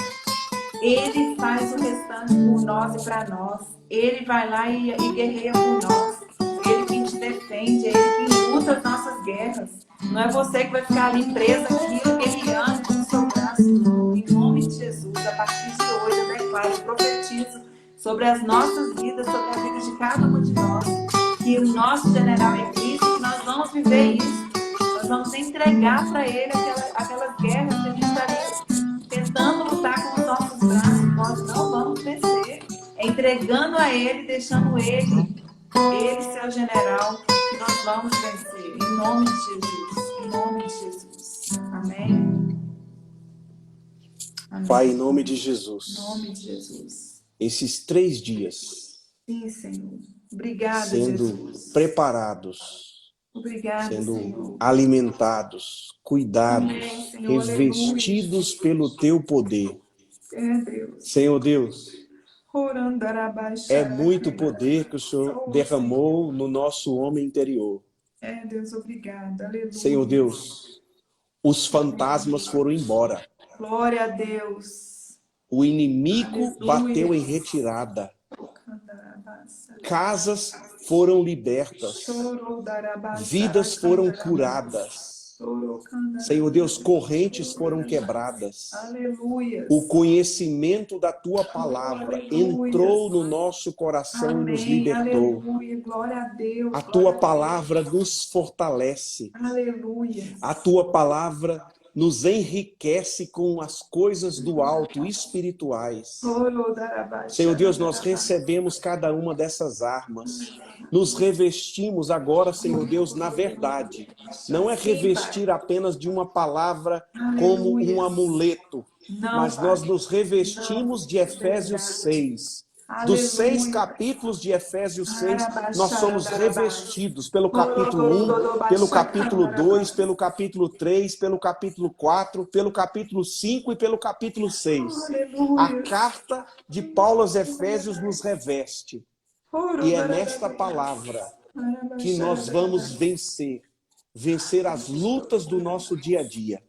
Ele faz o restante por nós e para nós. Ele vai lá e guerreia por nós. Ele quem te defende, Ele quem luta as nossas guerras. Não é você que vai ficar ali presa aquilo, guerreando com o seu braço. Em nome de Jesus, a partir de hoje eu declaro, eu profetizo sobre as nossas vidas, sobre a vida de cada um de nós, que o nosso general é Cristo, que nós vamos viver isso. Nós vamos entregar para Ele aquelas guerras que a gente está ali tentando lutar com os nossos braços. Nós não vamos vencer. É entregando a Ele, deixando Ele ser o general, que nós vamos vencer. Em nome de Jesus. Em nome de Jesus. Amém. Amém. Pai, em nome de Jesus. Em nome de Jesus. Esses 3 dias Sim, Senhor. Obrigada, sendo Jesus. preparados Obrigada, sendo Senhor. alimentados, cuidados, Amém, Senhor. revestidos pelo teu poder. É, Deus. Senhor Deus, é muito Orandarabaixa. poder que o Senhor derramou no nosso homem interior. É, Deus, obrigada. Aleluia. Senhor Deus, os fantasmas foram embora. Glória a Deus. O inimigo Aleluia. bateu em retirada. Casas foram libertas. Vidas foram curadas. Senhor Deus, correntes foram quebradas. Aleluia. O conhecimento da tua palavra entrou no nosso coração e nos libertou. Aleluia. Glória a Deus. A tua palavra nos fortalece. Aleluia. A tua palavra nos enriquece com as coisas do alto, espirituais. Senhor Deus, nós recebemos cada uma dessas armas. Nos revestimos agora, Senhor Deus, na verdade. Não é revestir apenas de uma palavra como um amuleto, mas nós nos revestimos de Efésios 6. Dos 6 capítulos de Efésios 6, nós somos revestidos pelo capítulo 1, pelo capítulo 2, pelo capítulo 3, pelo capítulo 4, pelo capítulo 5 e pelo capítulo 6. A carta de Paulo aos Efésios nos reveste. E é nesta palavra que nós vamos vencer as lutas do nosso dia a dia.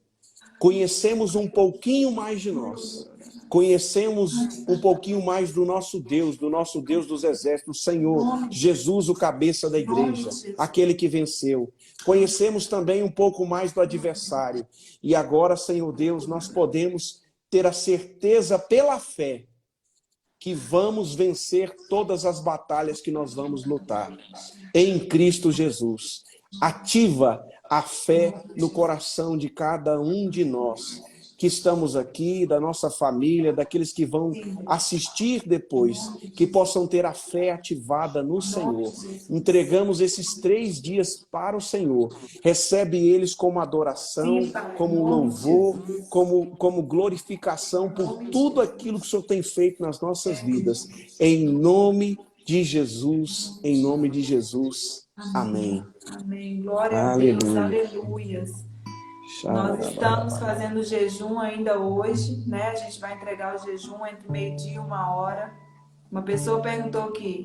Conhecemos um pouquinho mais de nós. Conhecemos um pouquinho mais do nosso Deus dos exércitos, o Senhor, Jesus, o cabeça da igreja, aquele que venceu. Conhecemos também um pouco mais do adversário. E agora, Senhor Deus, nós podemos ter a certeza pela fé que vamos vencer todas as batalhas que nós vamos lutar. Em Cristo Jesus. Ativa a fé no coração de cada um de nós que estamos aqui, da nossa família, daqueles que vão assistir depois, que possam ter a fé ativada no Senhor. Entregamos esses 3 dias para o Senhor. Recebe eles como adoração, como louvor, como glorificação por tudo aquilo que o Senhor tem feito nas nossas vidas. Em nome de Jesus, em nome de Jesus. Amém. Amém. Glória a Deus. Aleluias. Nós estamos fazendo jejum ainda hoje, né? A gente vai entregar o jejum entre 12:00 e 1h. Uma pessoa perguntou aqui,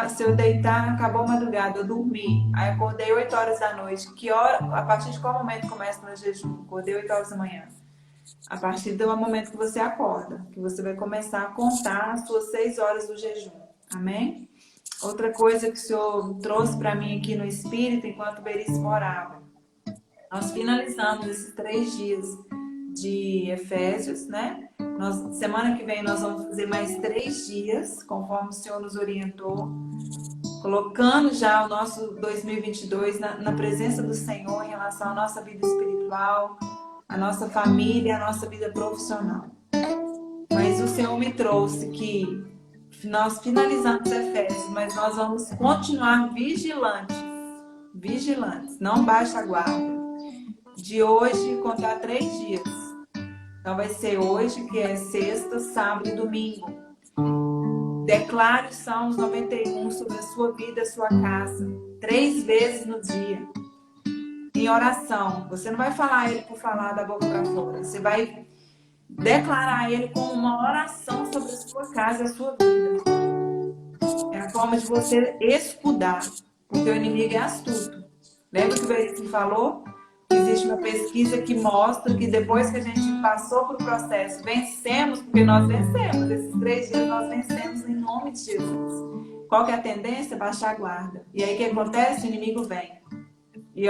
se eu deitar, acabou a madrugada, eu dormi, aí acordei 8h da noite. Que hora, a partir de qual momento começa o meu jejum? Acordei 8h da manhã. A partir do momento que você acorda, que você vai começar a contar as suas 6 horas do jejum. Amém? Outra coisa que o Senhor trouxe para mim aqui no Espírito, enquanto o Beríssimo orava. Nós finalizamos esses 3 dias de Efésios, né? Semana que vem nós vamos fazer mais 3 dias, conforme o Senhor nos orientou, colocando já o nosso 2022 na presença do Senhor em relação à nossa vida espiritual, à nossa família, à nossa vida profissional. Mas o Senhor me trouxe que nós finalizamos Efésios, mas nós vamos continuar vigilantes, não baixa a guarda. De hoje, contar 3 dias. Então vai ser hoje, que é sexta, sábado e domingo. Declare os Salmos 91 sobre a sua vida, a sua casa. 3 vezes no dia. Em oração. Você não vai falar ele por falar da boca para fora. Você vai declarar ele com uma oração sobre a sua casa e a sua vida. É a forma de você escudar. Porque o inimigo é astuto. Lembra que o Beríssimo falou? Existe uma pesquisa que mostra que depois que a gente passou por o processo, vencemos, porque nós vencemos. Esses 3 dias nós vencemos em nome de Jesus. Qual que é a tendência? Baixar a guarda. E aí o que acontece? O inimigo vem. E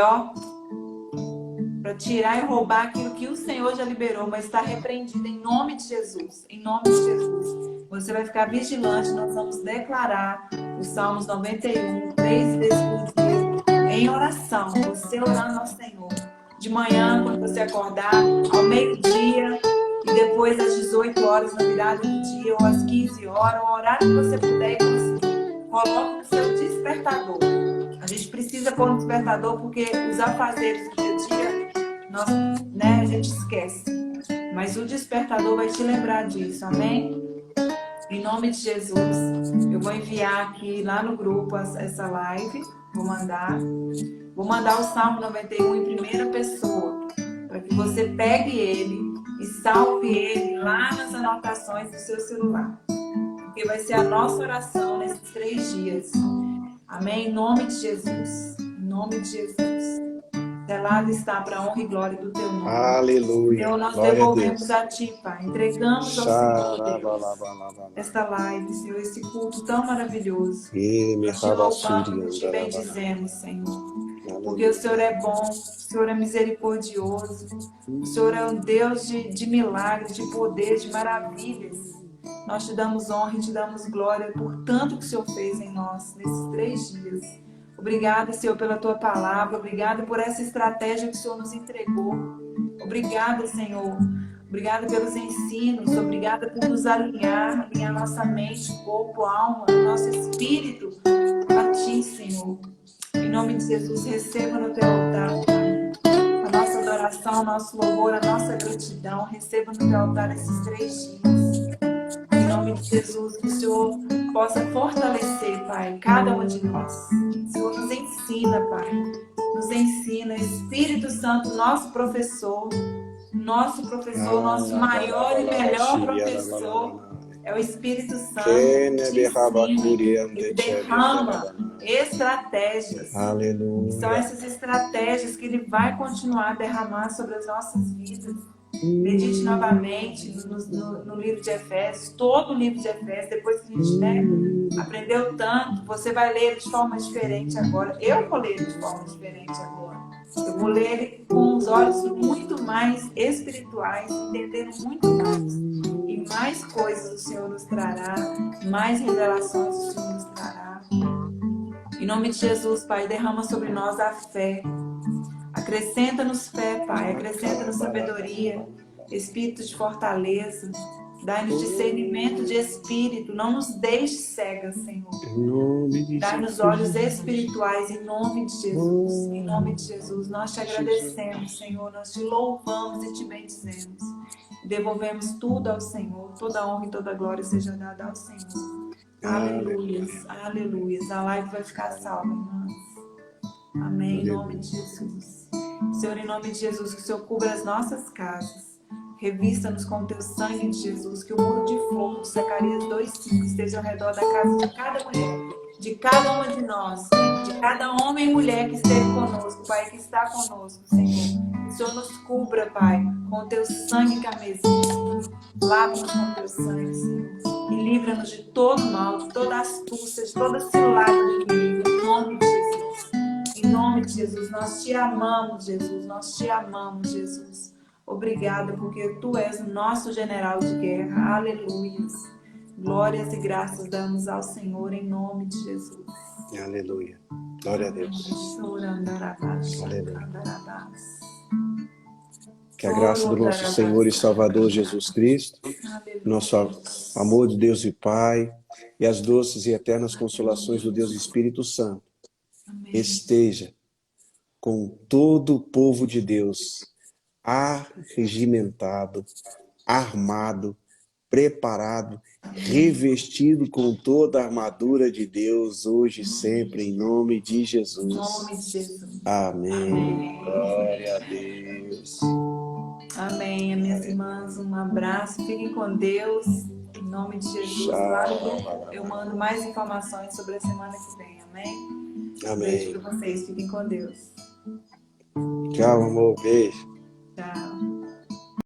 para tirar e roubar aquilo que o Senhor já liberou, mas está repreendido em nome de Jesus. Em nome de Jesus. Você vai ficar vigilante, nós vamos declarar os Salmos 91, 3 vezes por dia, em oração, você orando ao Senhor. De manhã, quando você acordar, ao meio-dia, e depois às 18h, na virada do dia, ou às 15h, o horário que você puder e conseguir. Coloque o seu despertador. A gente precisa pôr um despertador, porque os afazeres do dia a dia, a gente esquece. Mas o despertador vai te lembrar disso, amém? Em nome de Jesus, eu vou enviar aqui lá no grupo essa live. Vou mandar o Salmo 91 em primeira pessoa, para que você pegue ele e salve ele lá nas anotações do seu celular. Porque vai ser a nossa oração nesses 3 dias. Amém? Em nome de Jesus. Em nome de Jesus. Selado está para a honra e glória do teu nome. Aleluia. Senhor, nós Glória a devolvemos Deus. a ti, Pai. Entregamos ao Senhor, Deus, esta live, Senhor, esse culto tão maravilhoso. Nós te louvamos, te bendizemos, Senhor. Porque o Senhor é bom, o Senhor é misericordioso, o Senhor é um Deus de milagres, de poder, de maravilhas. Nós te damos honra e te damos glória por tanto que o Senhor fez em nós nesses 3 dias. Obrigada, Senhor, pela tua palavra. Obrigada por essa estratégia que o Senhor nos entregou. Obrigada, Senhor. Obrigada pelos ensinos. Obrigada por nos alinhar nossa mente, corpo, alma, nosso espírito a ti, Senhor. Em nome de Jesus, receba no teu altar, Pai, a nossa adoração, o nosso louvor, a nossa gratidão. Receba no teu altar esses 3 dias. Em nome de Jesus, que o Senhor possa fortalecer, Pai, cada um de nós. O Senhor nos ensina, Pai. Nos ensina, Espírito Santo, nosso professor, nosso maior e melhor professor é o Espírito Santo. Te ensina, ele derrama estratégias. Aleluia. São essas estratégias que ele vai continuar a derramar sobre as nossas vidas. Medite novamente no livro de Efésios, todo o livro de Efésios, depois que a gente aprendeu tanto, você vai ler ele de forma diferente agora. Eu vou ler ele de forma diferente agora. Eu vou ler ele com os olhos muito mais espirituais, entendendo muito mais. E mais coisas o Senhor nos trará, mais revelações o Senhor nos trará. Em nome de Jesus, Pai, derrama sobre nós a fé. Acrescenta-nos fé, Pai, acrescenta-nos sabedoria, espírito de fortaleza, dai-nos discernimento de espírito, não nos deixe cegas, Senhor. Dai-nos olhos espirituais em nome de Jesus. Em nome de Jesus, nós te agradecemos, Senhor, nós te louvamos e te bendizemos. Devolvemos tudo ao Senhor, toda honra e toda glória seja dada ao Senhor. Aleluias, aleluias. A live vai ficar salva, irmãs. Amém, em nome de Jesus. Senhor, em nome de Jesus, que o Senhor cubra as nossas casas. Revista-nos com o teu sangue de Jesus, que o muro de fogo de Zacarias 2:5 esteja ao redor da casa de cada mulher, de cada uma de nós, de cada homem e mulher que esteve conosco, Pai, que está conosco, Senhor. Que o Senhor nos cubra, Pai, com o teu sangue carmesim. Lava-nos com o teu sangue, Senhor. E livra-nos de todo mal, de toda astúcia, de toda cilada do inimigo, em nome de Jesus. Em nome de Jesus, nós te amamos, Jesus, nós te amamos, Jesus. Obrigada, porque tu és o nosso general de guerra. Aleluias. Glórias e graças damos ao Senhor em nome de Jesus. Aleluia. Glória a Deus. Aleluia. Que a graça do nosso Senhor e Salvador Jesus Cristo, nosso amor de Deus e Pai, e as doces e eternas consolações do Deus Espírito Santo esteja com todo o povo de Deus, arregimentado, armado, preparado, revestido com toda a armadura de Deus, hoje e sempre, em nome de Jesus. Em nome de Jesus. Amém. Glória a Deus. Amém, minhas irmãs. Um abraço. Fiquem com Deus. Em nome de Jesus. Lá no grupo eu mando mais informações sobre a semana que vem. Amém? Amém. Beijo para vocês. Fiquem com Deus. Tchau, amor. Beijo. Tchau.